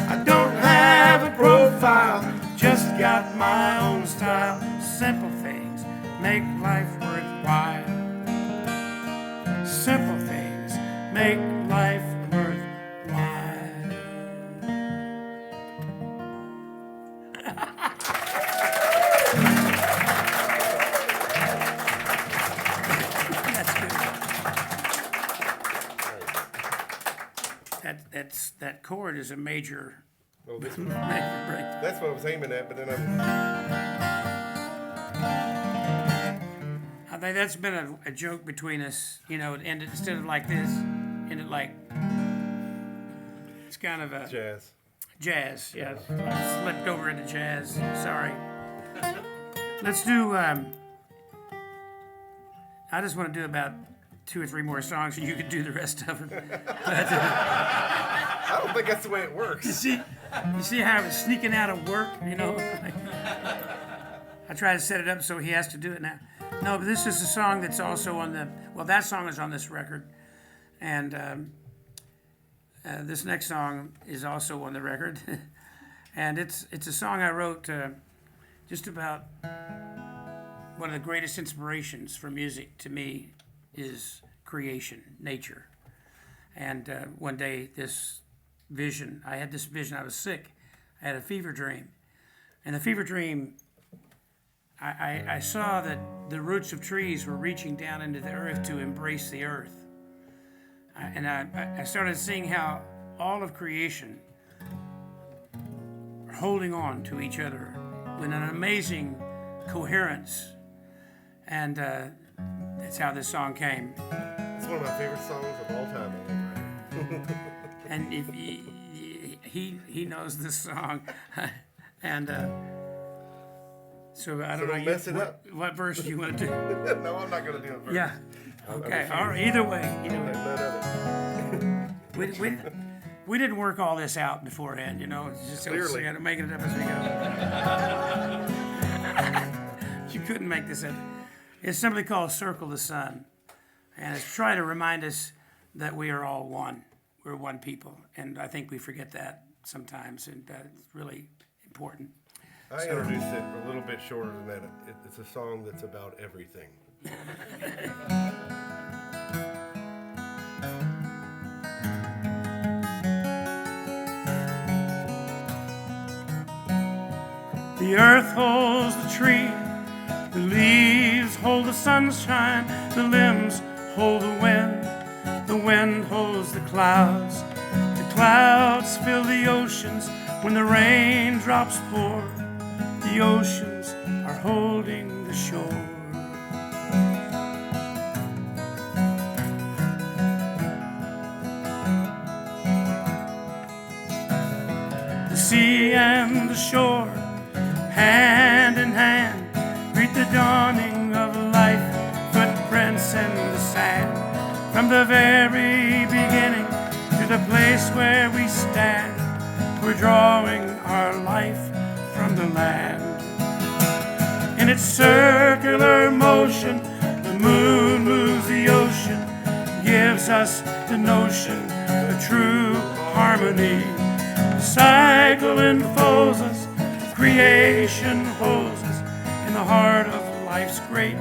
I don't have a profile, just got my own style. Simple things make life worthwhile. Simple things make life worthwhile. That's good. That chord is a major Oh, this one. major break. That's what I was aiming at, but then I think that's been a joke between us, you know, and instead of like this, ended like, it's kind of a jazz. jazz, yeah. I slipped over into jazz, sorry. Let's do, I just want to do about 2 or 3 more songs and you could do the rest of it. I don't think that's the way it works. You see how I was sneaking out of work, you know? I try to set it up so he has to do it now. No, but this is a song that's also on the, well, that song is on this record. And this next song is also on the record. And it's a song I wrote just about one of the greatest inspirations for music to me is creation, nature. And one day I had this vision, I was sick. I had a fever dream. And the fever dream, I saw that the roots of trees were reaching down into the earth to embrace the earth. I started seeing how all of creation are holding on to each other with an amazing coherence. And that's how this song came. It's one of my favorite songs of all time. And if he knows this song. And so I don't know. don't mess it up. What verse do you want to do? No, I'm not going to do it. Yeah. Okay. All right. Either way. None of it. We didn't work all this out beforehand, you know. It's just Clearly. we got to make it up as we go. You couldn't make this up. It's simply called "Circle the Sun," and it's trying to remind us that we are all one. We're one people, and I think we forget that sometimes, and it's really important. I introduced it a little bit shorter than that. It's a song that's about everything. The earth holds the tree, the leaves hold the sunshine, the limbs hold the wind holds the clouds fill the oceans when the raindrops pour, the oceans are holding the shore. The sea and the shore, hand in hand, greet the dawning of life, footprints in the sand. From the very beginning to the place where we stand, we're drawing our life from the land. In its circular motion, the moon moves the ocean, gives us the notion of true harmony. The cycle enfolds us, creation holds us in the heart of life's great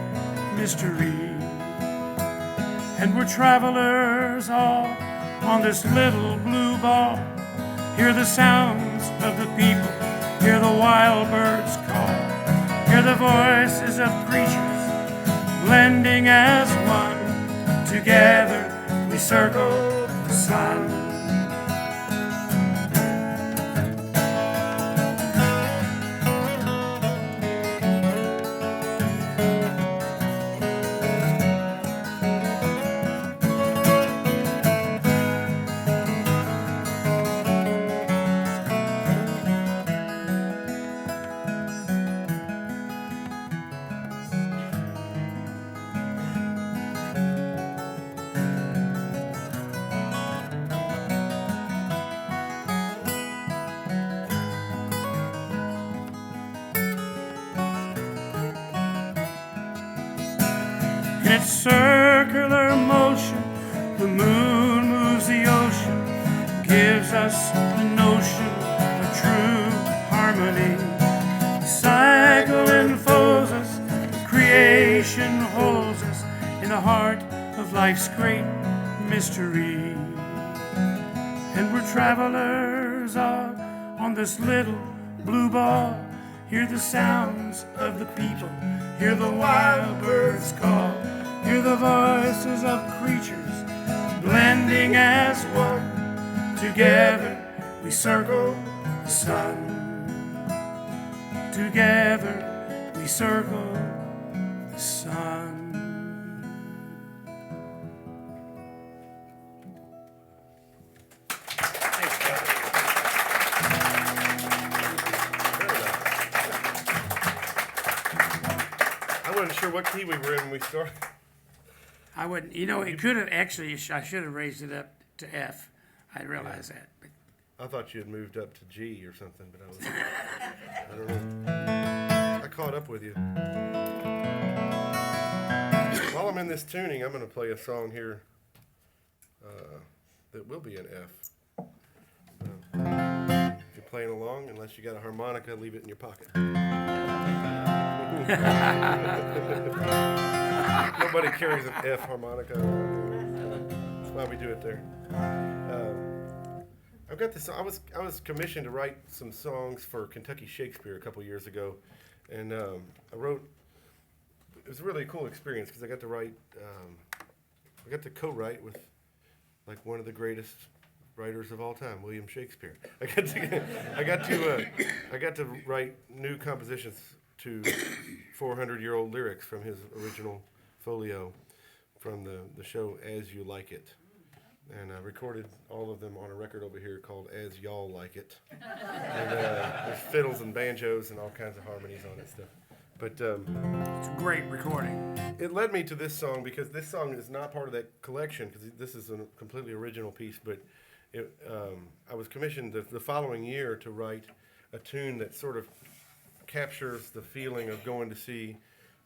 mystery. And we're travelers all on this little blue ball. Hear the sounds of the people, hear the wild birds call, hear the voices of creatures blending as one. Together we circle sun. In its circular motion, the moon moves the ocean, gives us the notion of true harmony. The cycle enfolds us, creation holds us in the heart of life's great mystery. And we're travelers all on this little blue ball. Hear the sounds of the people, hear the wild birds call, hear the voices of creatures blending as one. Together we circle the sun. Together we circle the sun. I wasn't sure what key we were in when we started. I wouldn't, you know, it could have actually, I should have raised it up to F. I realize that. But I thought you had moved up to G or something, but I don't know. I caught up with you. While I'm in this tuning, I'm going to play a song here that will be an F. If you're playing along, unless you got a harmonica, leave it in your pocket. Nobody carries an F harmonica. That's why we do it there. I've got this. I was commissioned to write some songs for Kentucky Shakespeare a couple years ago, and I wrote. It was a really cool experience because I got to write. I got to co-write with like one of the greatest writers of all time, William Shakespeare. I got to write new compositions to 400-year-old lyrics from his original folio from the show As You Like It. And I recorded all of them on a record over here called As Y'all Like It. And there's fiddles and banjos and all kinds of harmonies on it stuff. But it's a great recording. It led me to this song because this song is not part of that collection because this is a completely original piece. But I was commissioned the following year to write a tune that sort of captures the feeling of going to see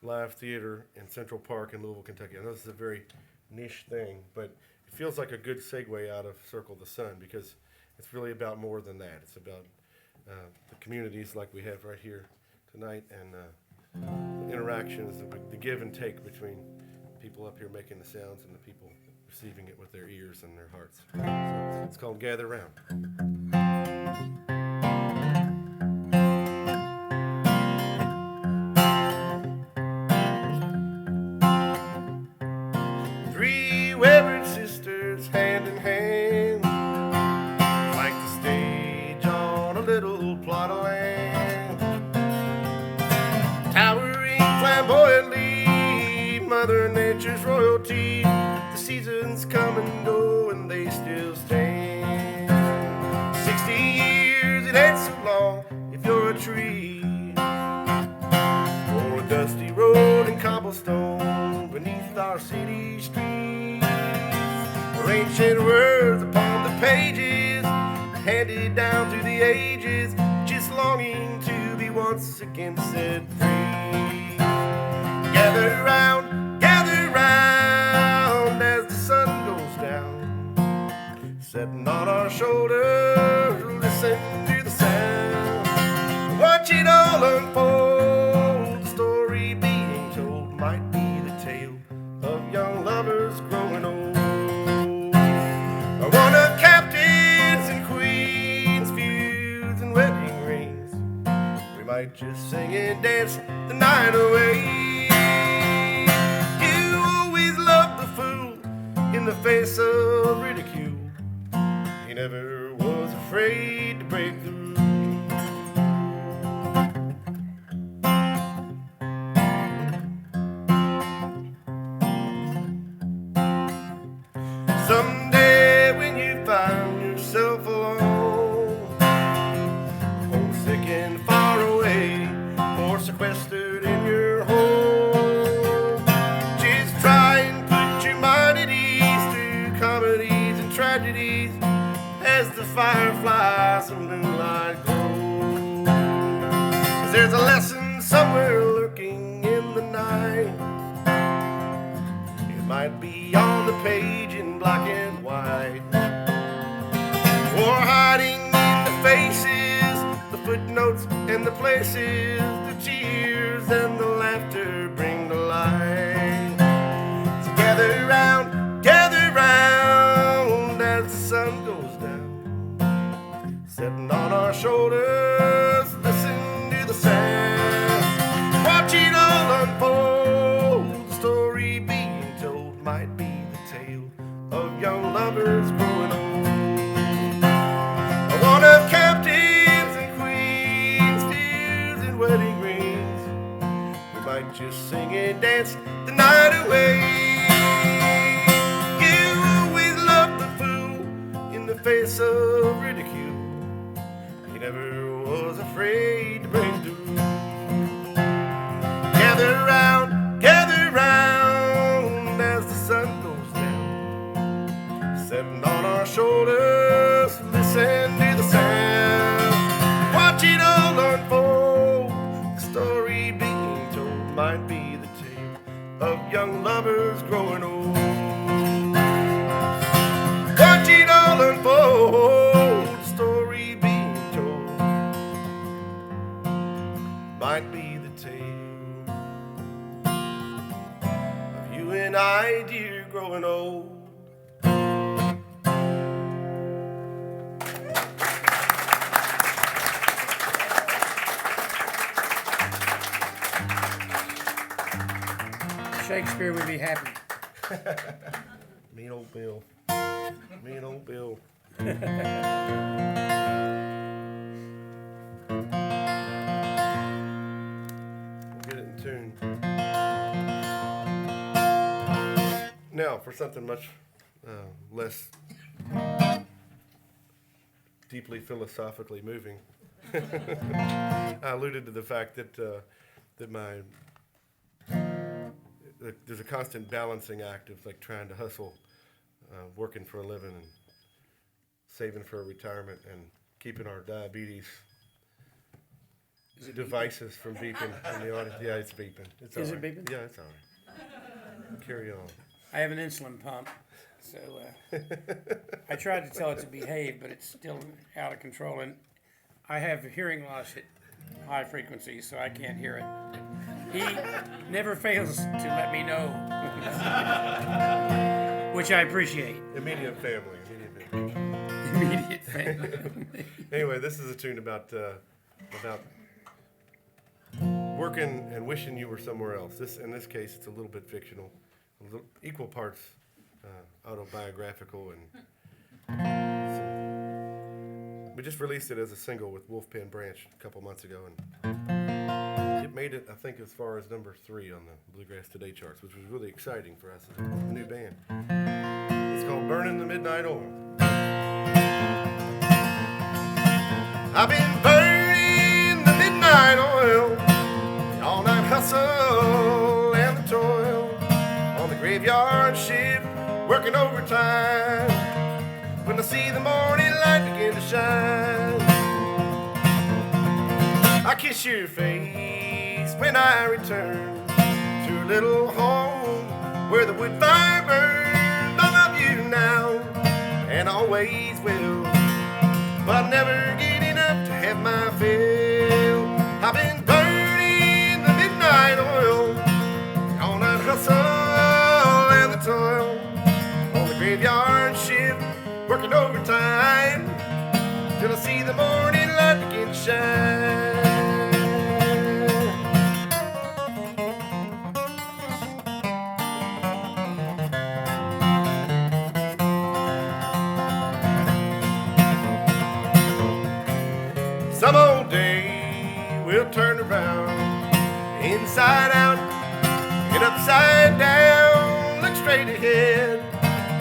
live theater in Central Park in Louisville, Kentucky. I know this is a very niche thing, but it feels like a good segue out of Circle the Sun because it's really about more than that. It's about the communities like we have right here tonight and the interactions, the give and take between people up here making the sounds and the people receiving it with their ears and their hearts. So it's called Gather Round. Royalty, the seasons come and go and they still stand. 60 years, it ain't so long if you're a tree or a dusty road and cobblestone beneath our city streets, or ancient words upon the pages handed down through the ages, just longing to be once again set free. Gather round as the sun goes down, setting on our shoulders, listen to the sound, watch it all unfold. The story being told might be the tale of young lovers growing old, or one of captains and queens, feuds and wedding rings. We might just sing and dance the night away. In the face of ridicule, He never was afraid to break through. Someday when you find yourself alone, homesick and far away, or sequestered in your home, just try and put your mind at ease through comedies and tragedies as the fireflies and moonlight glow. 'Cause there's a lesson somewhere lurking in the night. It might be on the page in black and white, or hiding in the faces, the footnotes and the places, the cheers and the laughter bring to light. So gather round as the sun goes down, setting on our shoulders, listen to the sound, watch it all unfold. The story being told might be the tale of young lovers growing old. One of captains and queens, tears and wedding rings. We might just sing and dance the night away. You always loved the fool in the face of ridicule. He never was afraid to break through. Gather round as the sun goes down, setting on our shoulders, listen to the sound, watch it all unfold. The story being told might be the tale of young lovers growing old. Watch it all unfold. The story being told might be the tale of you and I, dear, growing old. Shakespeare would be happy. Mean old Bill. Mean old Bill. We'll get it in tune. Now, for something much less deeply philosophically moving, I alluded to the fact that there's a constant balancing act of like trying to hustle, working for a living and saving for a retirement and keeping our diabetes devices from beeping in the audience. Yeah, it's beeping. It's Is all it right. beeping? Yeah, it's all right. Carry on. I have an insulin pump, so I tried to tell it to behave, but it's still out of control. And I have hearing loss at high frequencies, so I can't hear it. He never fails to let me know, which I appreciate. Immediate family. Immediate family. Anyway, this is a tune about working and wishing you were somewhere else. In this case, it's a little bit fictional, equal parts autobiographical, and we just released it as a single with Wolfpen Branch a couple months ago, and it made it, I think, as far as number 3 on the Bluegrass Today charts, which was really exciting for us as a new band. It's called Burning the Midnight Oil. I've been burning the midnight oil, the all-night hustle and the toil, on the graveyard shift, working overtime, when I see the morning light begin to shine. I kiss your face when I return to a little home where the wood fire burns. I love you now and always will, but I'll never get enough to have my fill. I've been burning the midnight oil, the all-night hustle and the toil, on the graveyard shift, working overtime, till I see the morning light begin to shine. will turn around, inside out and upside down. Look straight ahead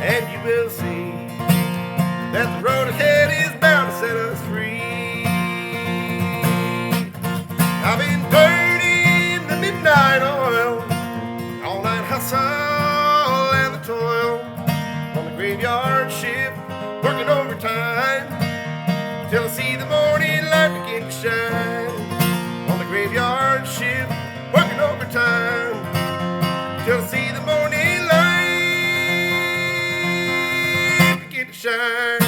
and you will see that the road ahead is bound to set us free. I've been burning the midnight oil, all night hustle and the toil, on the graveyard shift, working overtime, till I see the morning light begin to shine. On the graveyard shift, working overtime, till I see the morning light begin to shine.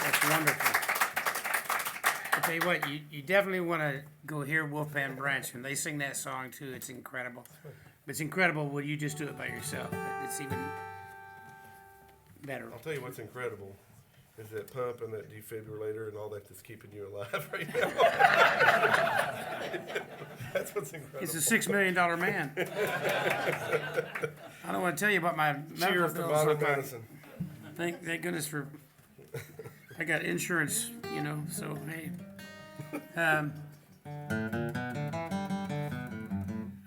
That's wonderful. I tell you what, you definitely want to go hear Wolfman Branch when they sing that song too. It's incredible. It's incredible when you just do it by yourself. It's even better. I'll tell you what's incredible is that pump and that defibrillator and all that that's keeping you alive right now. That's what's incredible. It's a $6 million man. I don't want to tell you about my medical Cheers to bills. modern Madison. Thank goodness for I got insurance, you know. So hey, I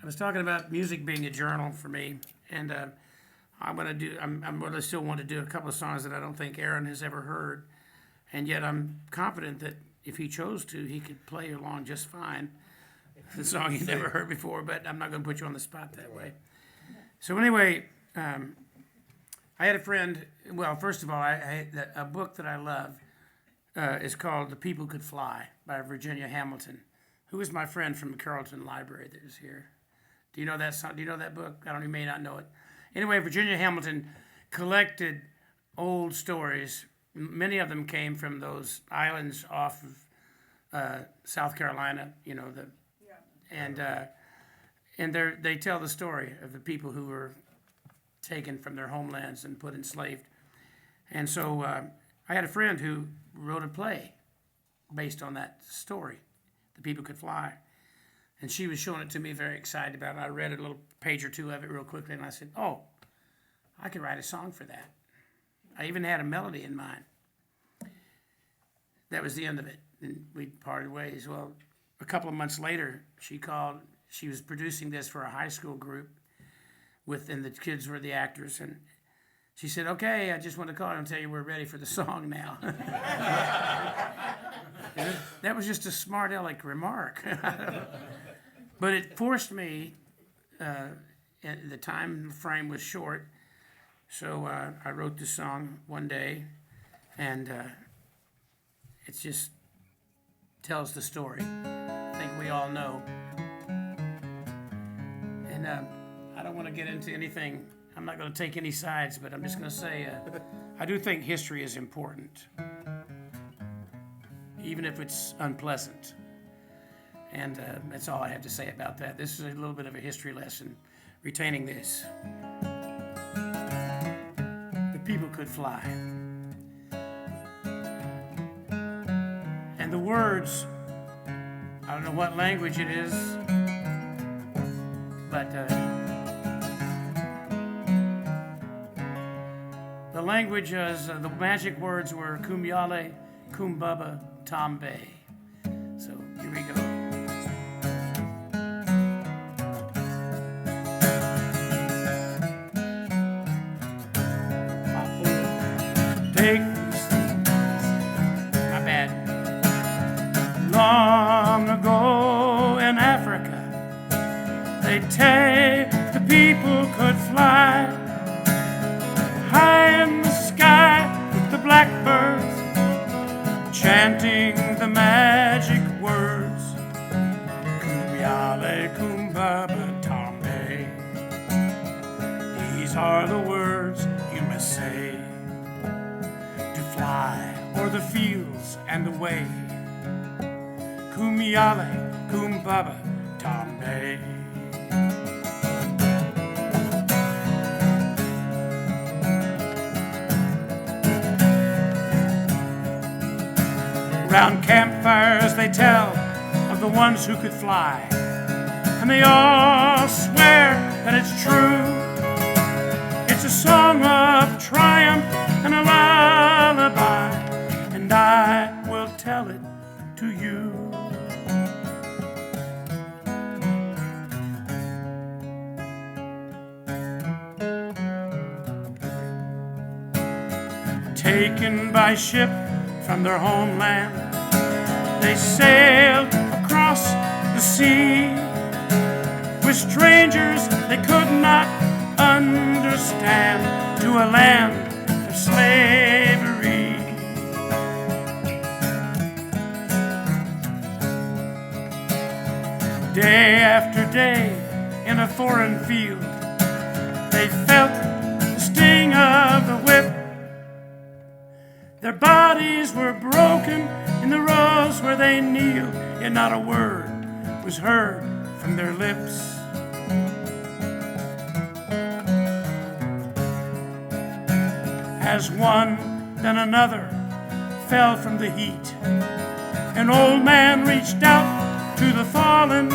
was talking about music being a journal for me, and I'm gonna still want to do a couple of songs that I don't think Aaron has ever heard, and yet I'm confident that if he chose to, he could play along just fine. The song he never heard before, but I'm not going to put you on the spot that way. So anyway, I had a friend. Well, first of all, a book that I love is called "The People Could Fly" by Virginia Hamilton, who is my friend from the Carrollton Library that is here. Do you know that song? Do you know that book? You may not know it. Anyway, Virginia Hamilton collected old stories. Many of them came from those islands off of South Carolina. You know and they tell the story of the people who were taken from their homelands and put enslaved. And so I had a friend who wrote a play based on that story, "The People Could Fly." And she was showing it to me, very excited about it. I read a little page or two of it real quickly, and I said, oh, I could write a song for that. I even had a melody in mind. That was the end of it, and we parted ways. Well, a couple of months later, she called. She was producing this for a high school group, and the kids were the actors, and she said, okay, I just want to call and tell you we're ready for the song now. That was just a smart aleck remark. But it forced me, the time frame was short, so I wrote the song one day, and it just tells the story. I think we all know. And I don't want to get into anything. I'm not going to take any sides, but I'm just going to say I do think history is important, even if it's unpleasant. And that's all I have to say about that. This is a little bit of a history lesson, retaining this. The people could fly. And the words, I don't know what language it is, but the language is, the magic words were Kumyale, Kumbaba, Tambe. So here we go. My bad. Long ago in Africa, they say the people could fly high in the sky with the blackbirds chanting the magic words. Kumyale, kumbaba, tambe. These are the words you must say to fly o'er the fields and away. Kumyale, kumbaba, tambe. Round campfires they tell of the ones who could fly, and they all swear that it's true. It's a song of triumph tell it to you. Taken by ship from their homeland, they sailed across the sea with strangers they could not understand, to a land of slavery. Day after day in a foreign field, they felt the sting of the whip. Their bodies were broken in the rows where they kneeled, yet not a word was heard from their lips. As one, then another fell from the heat, an old man reached out to the fallen.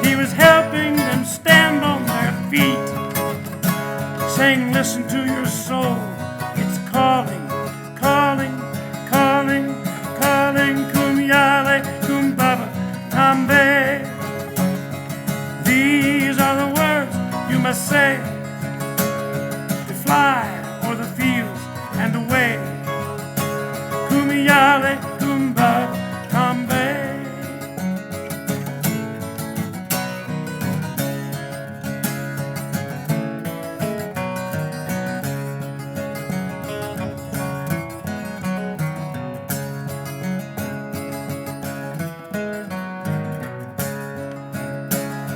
He was helping them stand on their feet, saying, listen to your soul, it's calling, calling, calling, calling, kum yale, kum baba, tambe. These are the words you must say to fly o'er the fields and away. Kum yale, kum baba, tambe.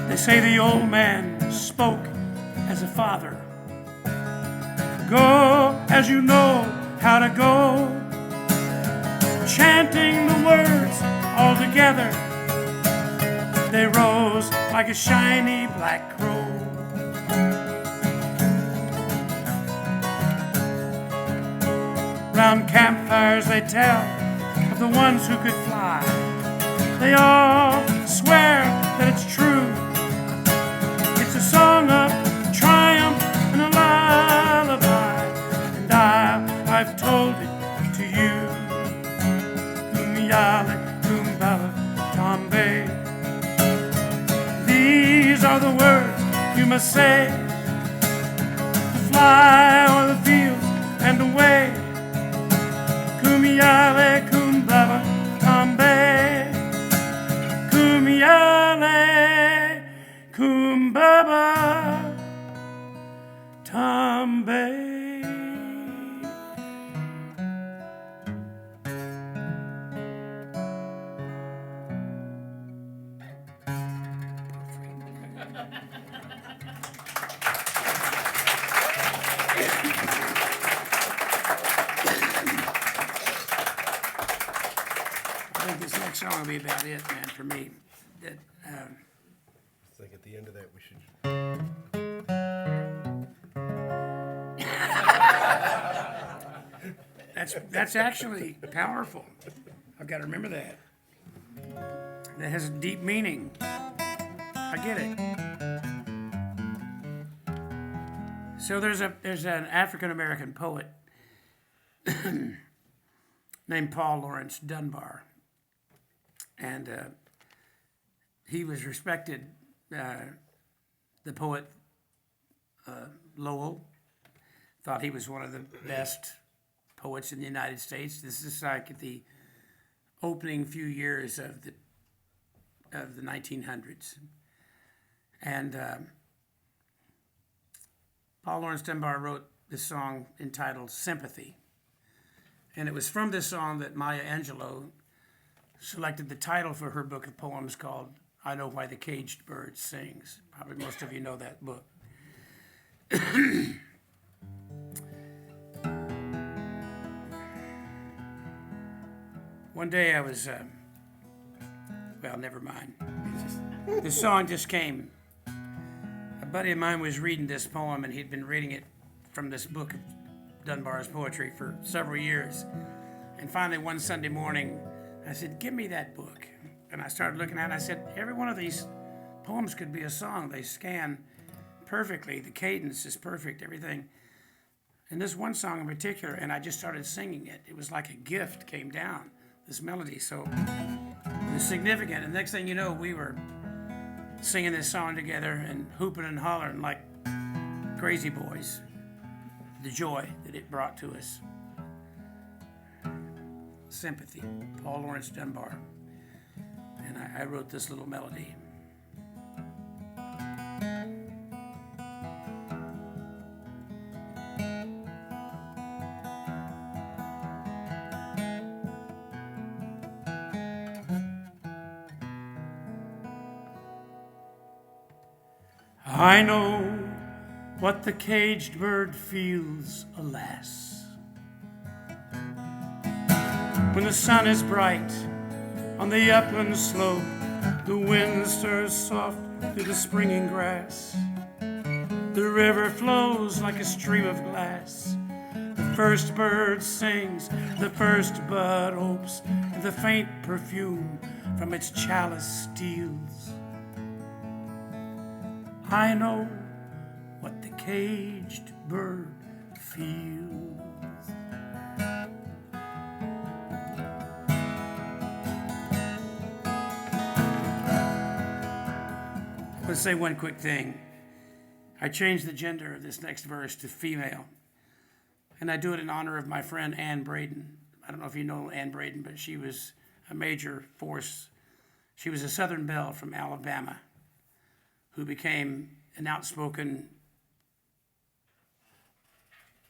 They say the old man spoke as a father. Go as you know how to go, chanting the words all together. They rose like a shiny black crow. Round campfires they tell of the ones who could fly. They all swear that it's true. It's a song of triumph and a lullaby, and I've told it to you. Kum yale, kum baba, tambe. These are the words you must say to fly o'er the fields and away. Kum yale, kum baba, tambe. Kum yale, kum baba, tambe. I think this next song will be about it, man, for me. That, I think at the end of that we should. that's actually powerful. I've got to remember that. That has a deep meaning. I get it. So there's an African American poet named Paul Laurence Dunbar, and he was respected. The poet Lowell thought he was one of the best poets in the United States. This is like the opening few years of the 1900s, and Paul Laurence Dunbar wrote this song entitled "Sympathy," and it was from this song that Maya Angelou selected the title for her book of poems called "I Know Why the Caged Bird Sings." Probably most of you know that book. One day I was, well, never mind. The song just came. A buddy of mine was reading this poem, and he'd been reading it from this book of Dunbar's poetry for several years. And finally, one Sunday morning, I said, "Give me that book." And I started looking at it, and I said, every one of these poems could be a song. They scan perfectly. The cadence is perfect, everything. And this one song in particular, and I just started singing it. It was like a gift came down. this melody. So it was significant. And next thing you know, we were singing this song together and hooping and hollering like crazy boys. The joy that it brought to us. Sympathy, Paul Lawrence Dunbar. And I wrote this little melody. I know what the caged bird feels, alas, when the sun is bright on the upland slope, the wind stirs soft through the springing grass, the river flows like a stream of glass, the first bird sings, the first bud opes, and the faint perfume from its chalice steals. I know what the caged bird feels. Let's say one quick thing. I changed the gender of this next verse to female, and I do it in honor of my friend Ann Braden. I don't know if you know Ann Braden, but she was a major force. She was a Southern belle from Alabama who became an outspoken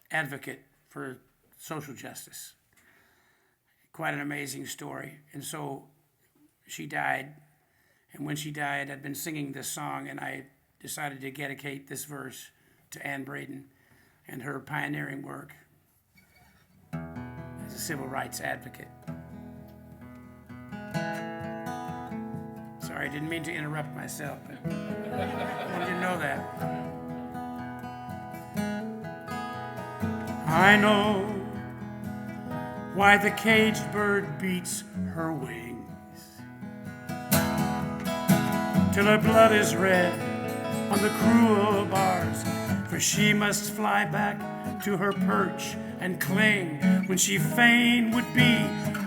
advocate for social justice. Quite an amazing story. And so she died. And when she died, I'd been singing this song, and I decided to dedicate this verse to Ann Braden and her pioneering work as a civil rights advocate. Sorry, I didn't mean to interrupt myself, but I wanted you to know that. I know why the caged bird beats her wings till her blood is red on the cruel bars, for she must fly back to her perch and cling when she fain would be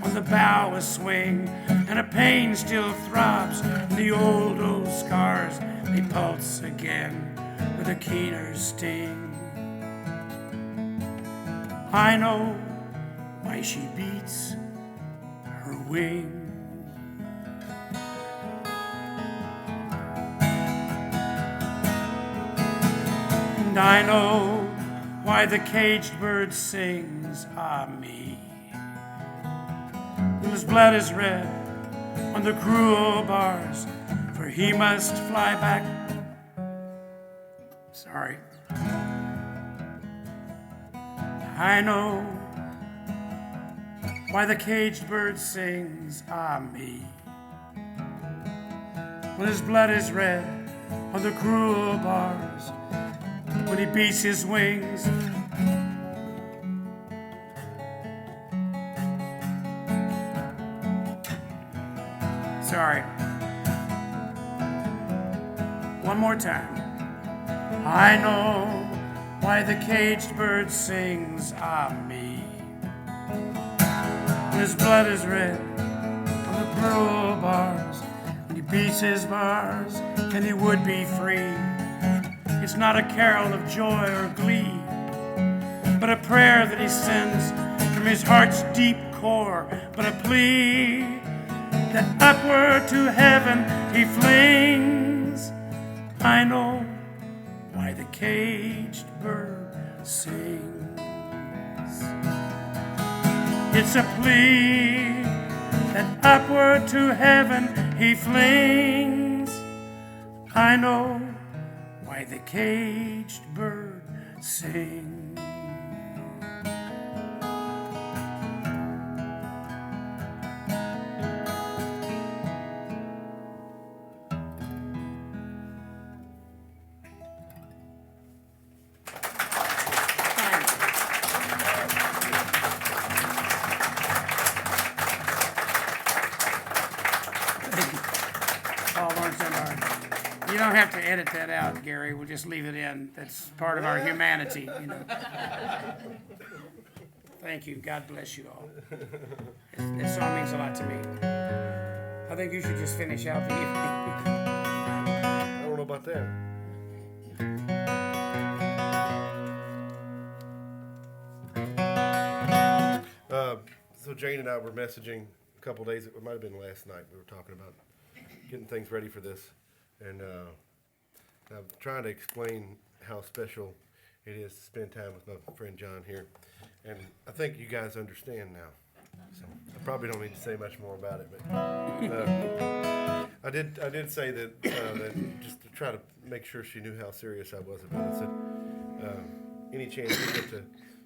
on the bough a swing, and a pain still throbs in the old scars. They pulse again with a keener sting. I know why she beats her wing. And I know why the caged bird sings, ah me, when his blood is red on the cruel bars, for he must fly back. Sorry. I know why the caged bird sings, ah me, when his blood is red on the cruel bars, when he beats his wings. Sorry. One more time. I know why the caged bird sings, ah me, when his blood is red on the cruel bars, when he beats his bars and he would be free. It's not a carol of joy or glee, but a prayer that he sends from his heart's deep core, but a plea that upward to heaven he flings. I know why the caged bird sings. It's a plea that upward to heaven he flings. I know why the caged bird sings. You don't have to edit that out, Gary. We'll just leave it in. That's part of our humanity, you know. Thank you. God bless you all. This song means a lot to me. I think you should just finish out the evening. I don't know about that. So Jane and I were messaging a couple days. It might have been last night. We were talking about getting things ready for this, and I'm trying to explain how special it is to spend time with my friend John here, and I think you guys understand now. So I probably don't need to say much more about it, but I did say that that just to try to make sure she knew how serious I was about it. Said any chance we get to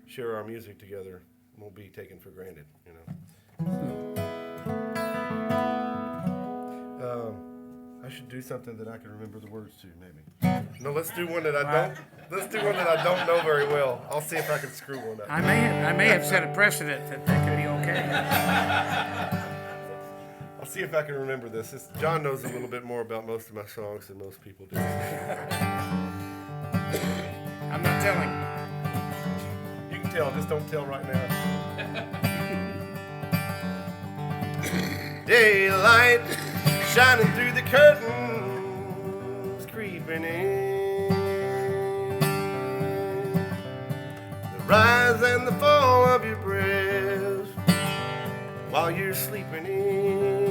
share our music together won't be taken for granted, you know. I should do something that I can remember the words to, maybe. No, let's do one that I don't. Let's do one that I don't know very well. I'll see if I can screw one up. I may have set a precedent that could be okay. I'll see if I can remember this. John knows a little bit more about most of my songs than most people do. I'm not telling. You can tell, just don't tell right now. Daylight shining through the curtains, creeping in. The rise and the fall of your breath while you're sleeping in.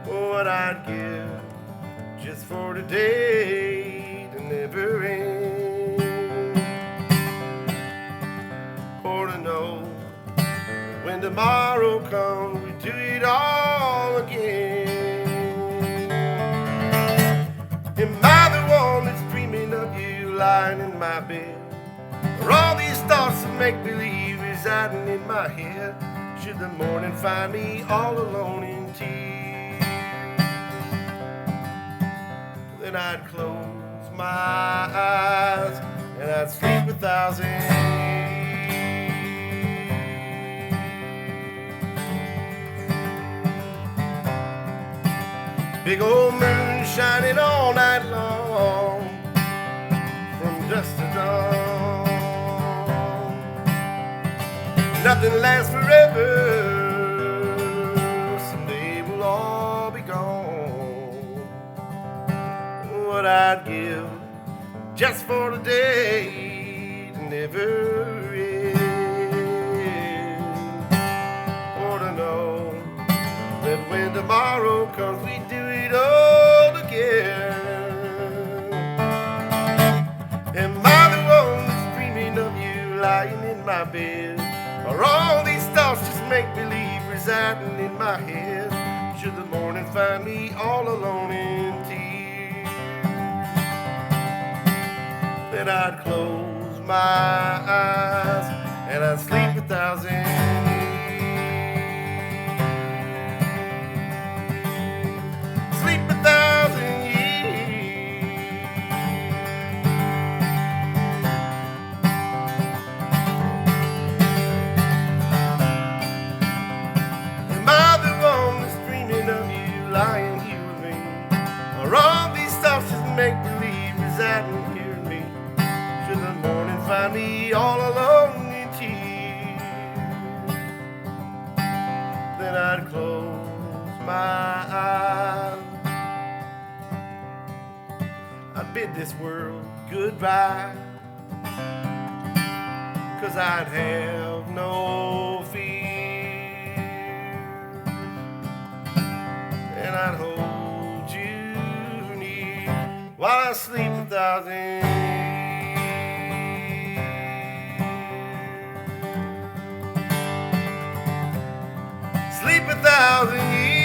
What I'd give just for today to never end. Or to know when tomorrow comes, we do it all again. Am I the one that's dreaming of you lying in my bed? Or all these thoughts of make-believe residing in my head? Should the morning find me all alone in tears, then I'd close my eyes and I'd sleep 1,000 years. Big old moon shining all night long, from dusk to dawn. Nothing lasts forever, someday we'll all be gone. What I'd give just for today to never end. Or to know that when tomorrow comes, we do it all again. Am I the one that's dreaming of you lying in my bed? Or all these thoughts just make-believe residing in my head? Should the morning find me all alone in tears, then I'd close my eyes and I'd sleep 1,000 years. Sleep 1,000 years. Am I the one that's dreaming of you lying here with me? Or all these thoughts just make-believe residing here in me? Should the morning find me all alone in tears, then I'd close my eyes. I'd bid this world goodbye, 'cause I'd have no fear, and I'd hold you near while I sleep 1,000 years. Sleep 1,000 years.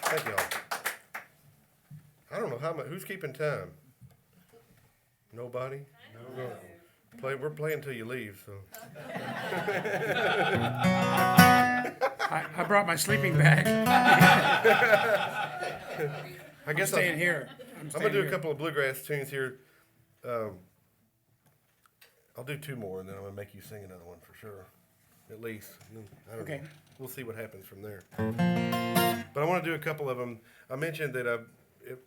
Thank y'all. I don't know how much. Who's keeping time? Nobody? No. We're playing till you leave, so. I brought my sleeping bag. I guess staying here. I'm going to do a couple of bluegrass tunes here. I'll do two more, and then I'm going to make you sing another one for sure, at least. I don't know. We'll see what happens from there. But I want to do a couple of them. I mentioned that at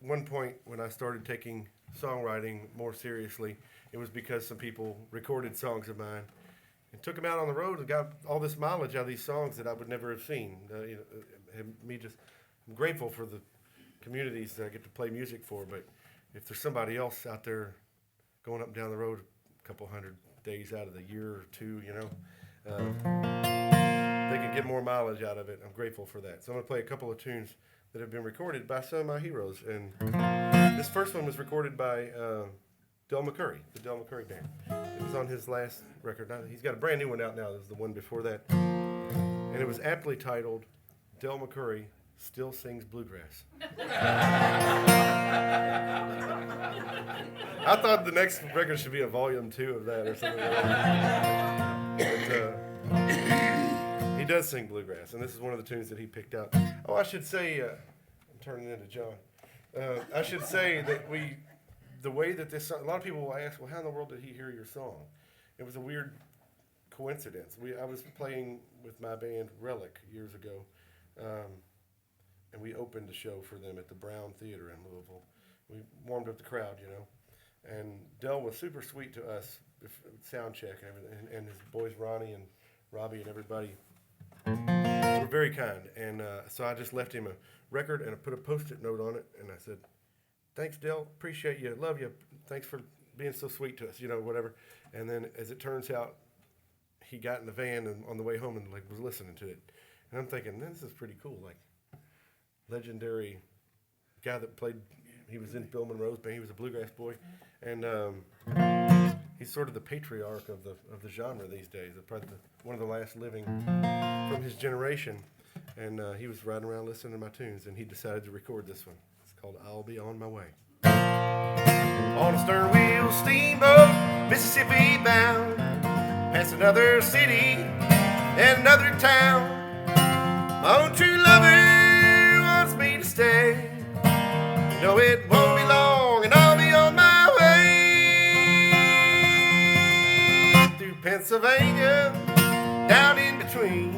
one point when I started taking songwriting more seriously, it was because some people recorded songs of mine and took them out on the road and got all this mileage out of these songs that I would never have seen. I'm grateful for the communities that I get to play music for, but if there's somebody else out there going up and down the road a couple hundred days out of the year or two, they can get more mileage out of it. I'm grateful for that. So I'm going to play a couple of tunes that have been recorded by some of my heroes. And this first one was recorded by Del McCurry, the Del McCurry Band. It was on his last record. Now, he's got a brand new one out now. This is the one before that. And it was aptly titled, Del McCurry Still Sings Bluegrass. I thought the next record should be a volume 2 of that or something like that. But he does sing bluegrass, and this is one of the tunes that he picked out. Oh, I should say, I'm turning into John. I should say that the way that this song, a lot of people will ask, well, how in the world did he hear your song? It was a weird coincidence. I was playing with my band Relic years ago, and we opened a show for them at the Brown Theater in Louisville. We warmed up the crowd, and Del was super sweet to us, sound check and everything, and his boys Ronnie and Robbie and everybody were very kind. And so I just left him a record and I put a Post-it note on it, and I said, thanks, Del, appreciate you, love you, thanks for being so sweet to us, whatever. And then as it turns out, he got in the van and on the way home and was listening to it. And I'm thinking, this is pretty cool, legendary guy that played, he was in Bill Monroe's band, he was a bluegrass boy, and he's sort of the patriarch of the genre these days, probably one of the last living from his generation, and he was riding around listening to my tunes, and he decided to record this one. It's called I'll Be On My Way. On a stern wheel steamboat, Mississippi bound, past another city and another town, my own true lover wants me to stay. No, it won't be long, and I'll be on my way through Pennsylvania, down in between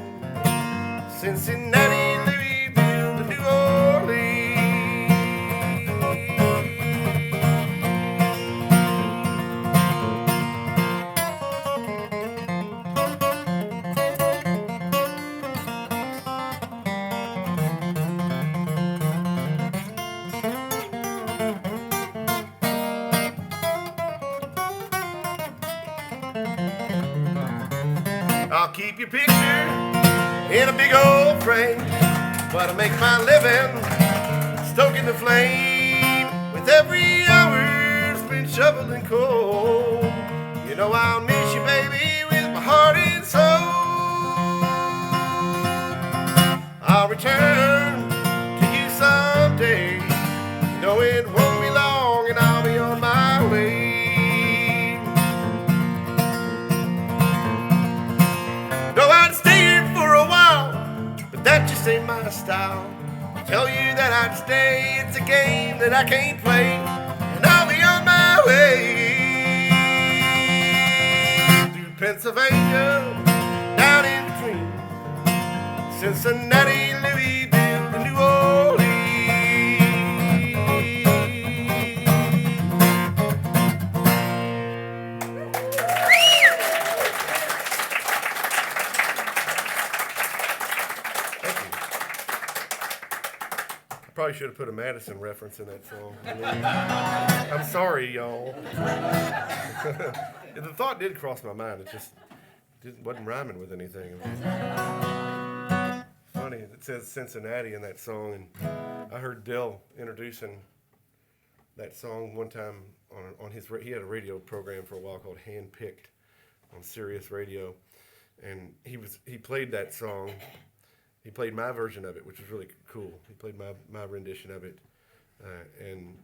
Cincinnati, Louisville, to New Orleans. I'll keep your picture in a big old frame, but I make my living stoking the flame with every hour spent shoveling coal. I'll miss you, baby, with my heart and soul. I'll return to you someday. It won't be long, and I'll be on my way. That just ain't my style. Tell you that I'd stay, it's a game that I can't play, and I'll be on my way through Pennsylvania, down in between Cincinnati, Louisville, and New Orleans. Probably should have put a Madison reference in that song. I'm sorry, y'all. The thought did cross my mind. It just wasn't rhyming with anything. It was funny. It says Cincinnati in that song, and I heard Del introducing that song one time on his. He had a radio program for a while called Handpicked on Sirius Radio, and he played that song. He played my version of it, which was really cool. He played my rendition of it. And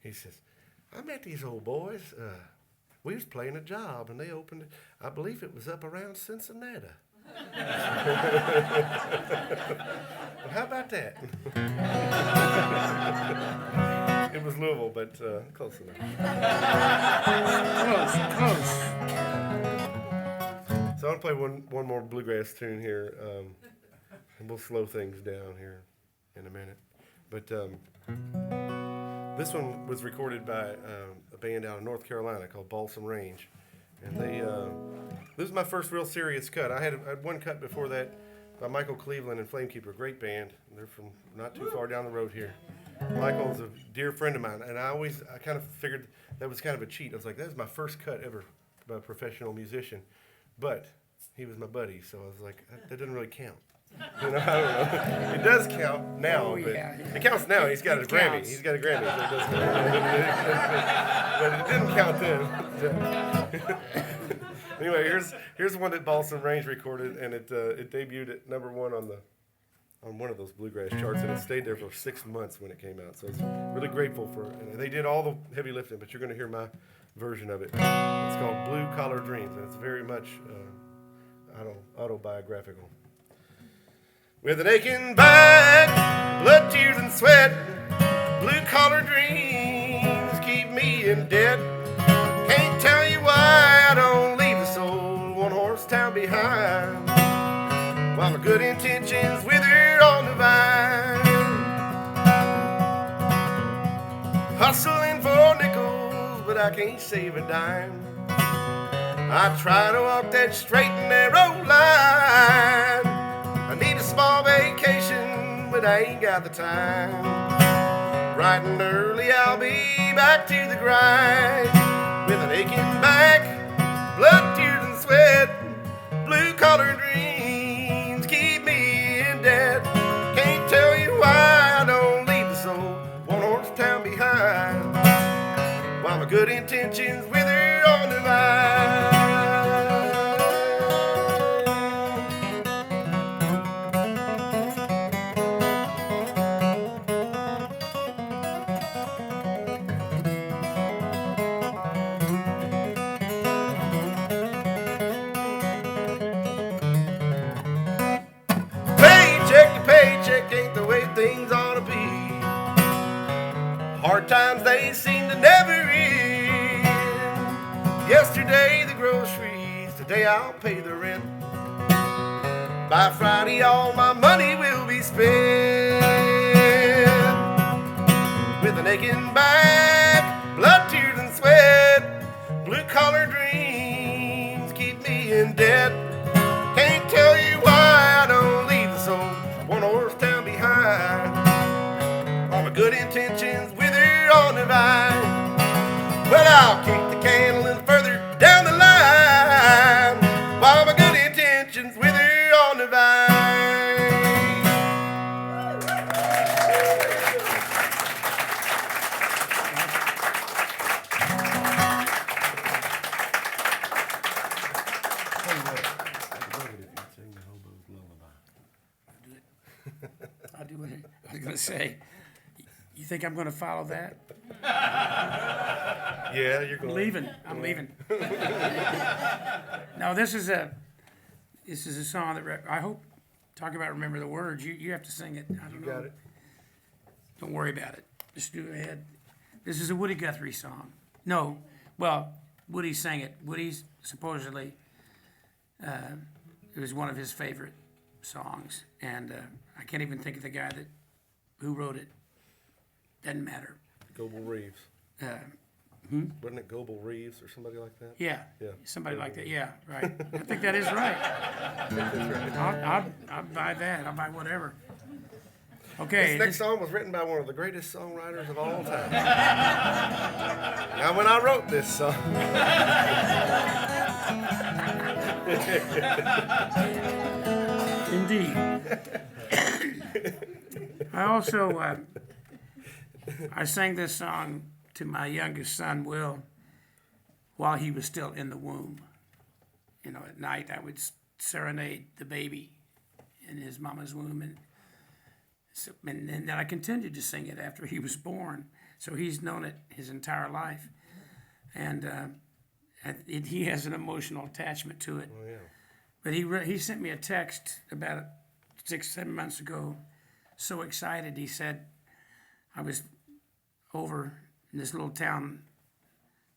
he says, I met these old boys. We was playing a job, and they opened it. I believe it was up around Cincinnati. Well, how about that? Louisville, but close enough. Close. So I want to play one more bluegrass tune here, and we'll slow things down here in a minute. But this one was recorded by a band out of North Carolina called Balsam Range, and this is my first real serious cut. I had one cut before that by Michael Cleveland and Flamekeeper, great band. They're from not too far down the road here. Michael's a dear friend of mine, and I kind of figured that was kind of a cheat. I was like, that was my first cut ever by a professional musician, but he was my buddy, so I was like, that doesn't really count. You know, I don't know. It does count now, but it counts now. He's got a Grammy. Counts. He's got a Grammy, so it does count. But it didn't count then. Anyway, here's one that Balsam Range recorded, and it debuted at #1 on one of those bluegrass charts, and it stayed there for 6 months when it came out. So I was really grateful for it. And they did all the heavy lifting, but you're going to hear my version of it. It's called Blue Collar Dreams, and it's very much autobiographical. With an aching back, blood, tears, and sweat, blue-collar dreams keep me in debt. Can't tell you why I don't leave this old one-horse town behind, while my good intentions wither on the vine. Hustling for nickels, but I can't save a dime. I try to walk that straight and narrow line. I need a small vacation, but I ain't got the time. Bright and early, I'll be back to the grind. With an aching back, blood, tears, and sweat, blue-collar dreams keep me in debt. Can't tell you why I don't leave this old one-horse town behind, while my good intentions wither on the vine. Ain't the way things ought to be. Hard times, they seem to never end. Yesterday the groceries, today I'll pay the rent. By Friday all my money will be spent. With an aching back, blood, tears, and sweat, blue-collar dreams keep me in debt. Can't tell you why I don't leave this old one-horse town behind. All my good intentions wither on the vine. Well, I'll kick the can a little further down the line, while my good intentions wither on the vine. I do what I was going to say. You think I'm going to follow that? Yeah, you're going. I'm leaving. No, this is a song that I hope. Talk about remember the words. You have to sing it. I don't know. Got it. Don't worry about it. Just do ahead. This is a Woody Guthrie song. No, well, Woody sang it. Woody supposedly it was one of his favorite songs, and I can't even think of the guy who wrote it. Doesn't matter. Goebel Reeves. Wasn't it Goebel Reeves or somebody like that? Yeah. Yeah. Somebody like that. Yeah, right. I think that is right. I'll buy that. I'll buy whatever. Okay. This next song was written by one of the greatest songwriters of all time. Now, when I wrote this song, Indeed. I also I sang this song to my youngest son, Will, while he was still in the womb. You know, at night I would serenade the baby in his mama's womb, and then I continued to sing it after he was born. So he's known it his entire life, and he has an emotional attachment to it. oh yeah, But he sent me a text about 6-7 months ago, so excited. He said, I was over in this little town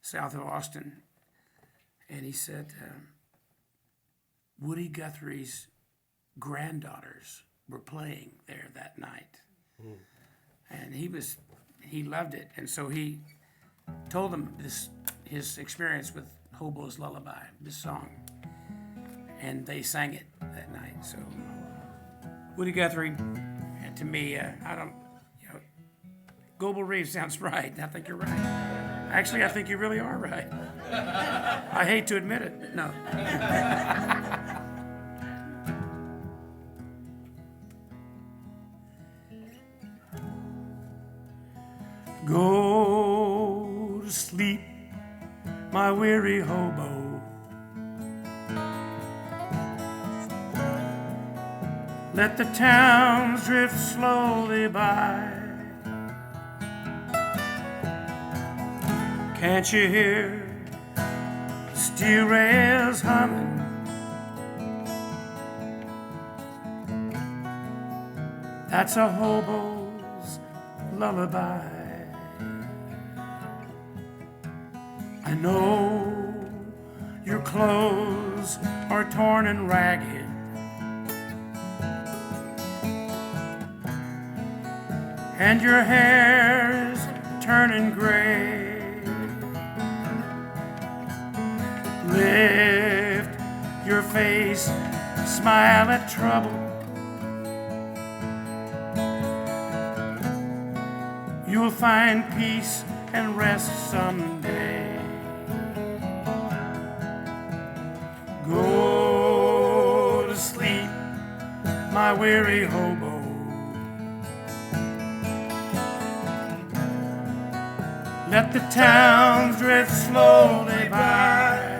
south of Austin. And he said, Woody Guthrie's granddaughters were playing there that night. And he loved it. And so he told them his experience with Hobo's Lullaby, this song. And they sang it that night. So Woody Guthrie, to me, Global Reef sounds right. I think you're right. Actually, I think you really are right. I hate to admit it. No. Go to sleep, my weary hobo. Let the towns drift slowly by. Can't you hear steel rails humming? That's a hobo's lullaby. I know your clothes are torn and ragged, and your hair is turning gray. Lift your face, smile at trouble. You'll find peace and rest someday. Go to sleep, my weary hobo. Let the towns drift slowly by.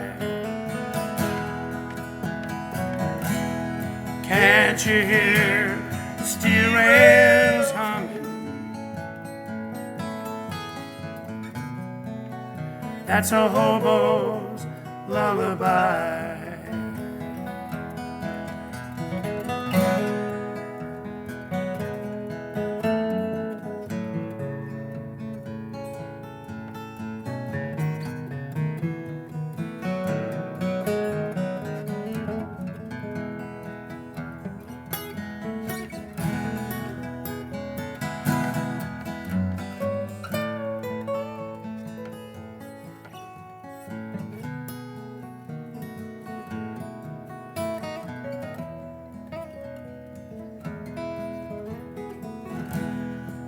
Can't you hear the steel rails humming? That's a hobo's lullaby.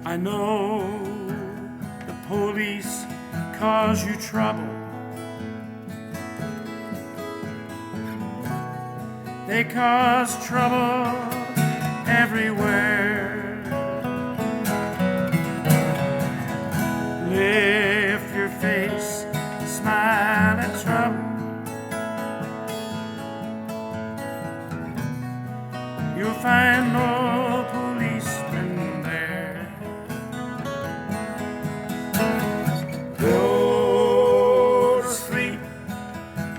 I know the police cause you trouble. They cause trouble everywhere. Lift your face, smile at trouble. You'll find no policemen there. Go to sleep,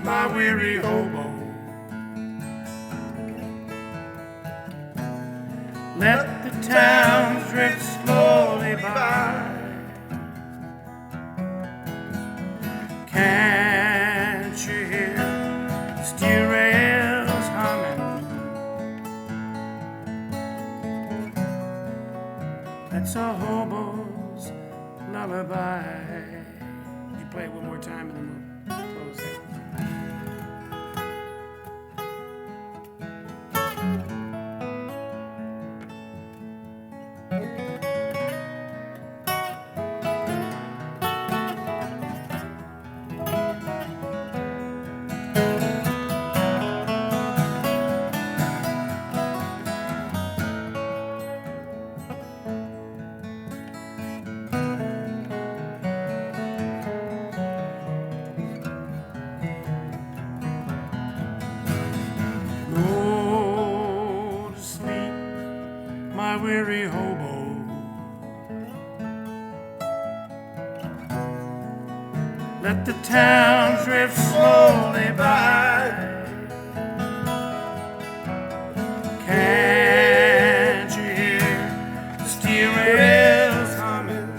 my weary hobo. Let the towns drift slowly by. Can't you hear steel rails humming? That's a hobo's lullaby. You play it one more time and then we'll close it. Go to sleep, my weary hobo. Let the town drift slowly by. Can't you hear the steel rails humming?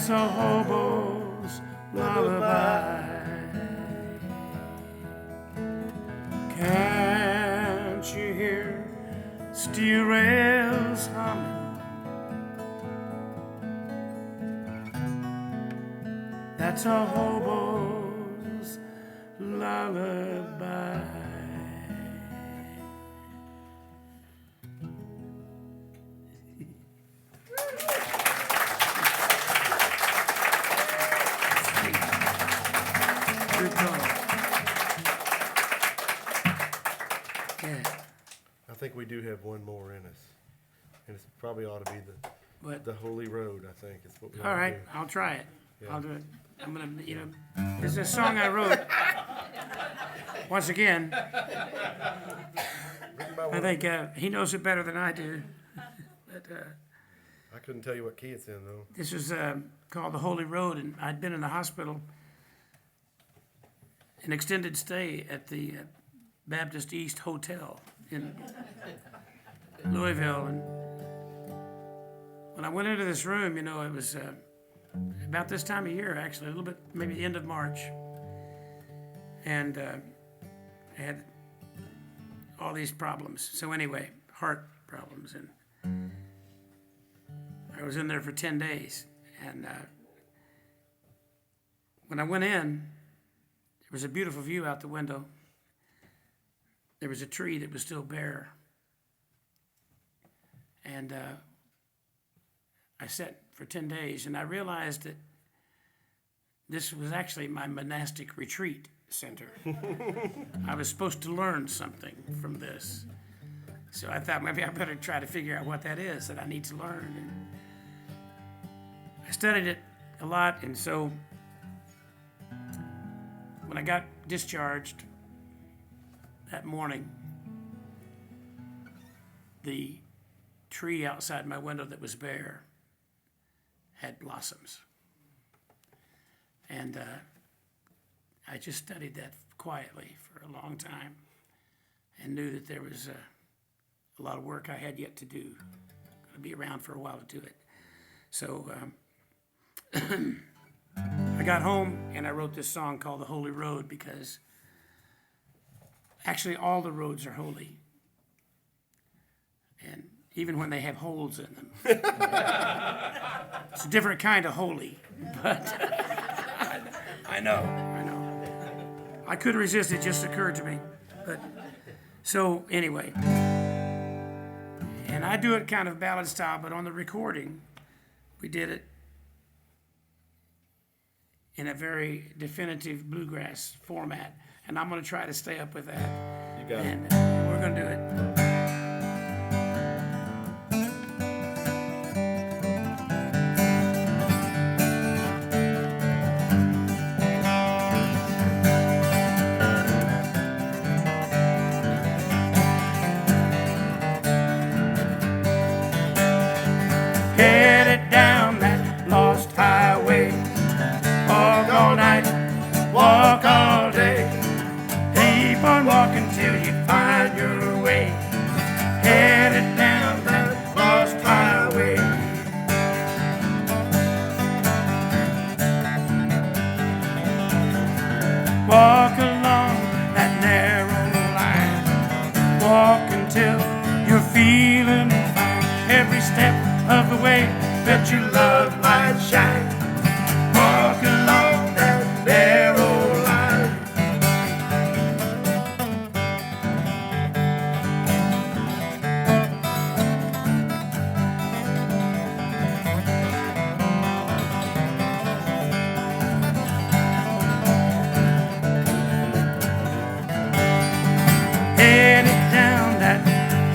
That's a hobo's lullaby. Can't you hear steel rails humming? That's a hobo's lullaby. Good call. Yeah. I think we do have one more in us, and it probably ought to be What? the Holy Road. I think it's what we. All ought to right, do. I'll try it. Yeah. I'll do it. I'm gonna, this is a song I wrote. Once again, Written by I one- think he knows it better than I do. But I couldn't tell you what key it's in though. this was called The Holy Road, and I'd been in the hospital, an extended stay at the Baptist East Hotel in Louisville. And when I went into this room, it was about this time of year, actually, a little bit, maybe the end of March. And I had all these problems. So anyway, heart problems. And I was in there for 10 days. And when I went in, there was a beautiful view out the window. There was a tree that was still bare. And I sat for 10 days, and I realized that this was actually my monastic retreat center. I was supposed to learn something from this. So I thought maybe I better try to figure out what that is that I need to learn. And I studied it a lot, and so when I got discharged that morning, the tree outside my window that was bare had blossoms. And I just studied that quietly for a long time and knew that there was a lot of work I had yet to do. Going to be around for a while to do it. So I got home and I wrote this song called The Holy Road, because actually all the roads are holy. And even when they have holes in them. It's a different kind of holy, but I know. I couldn't resist, it just occurred to me. But so anyway, and I do it kind of ballad style, but on the recording, we did it in a very definitive bluegrass format, and I'm going to try to stay up with that. You got it. And we're going to do it. Headed down that lost highway, walk all night, walk all day, keep on walking till you find your way. Headed down that lost highway. Walk along that narrow line, walk until you're feeling fine. Every step of the way that your love might shine. Walk along that narrow line. Headed down that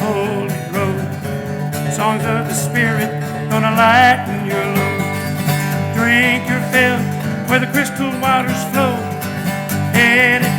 holy road, songs of the Spirit gonna lighten your load. Drink your fill where the crystal waters flow. Headed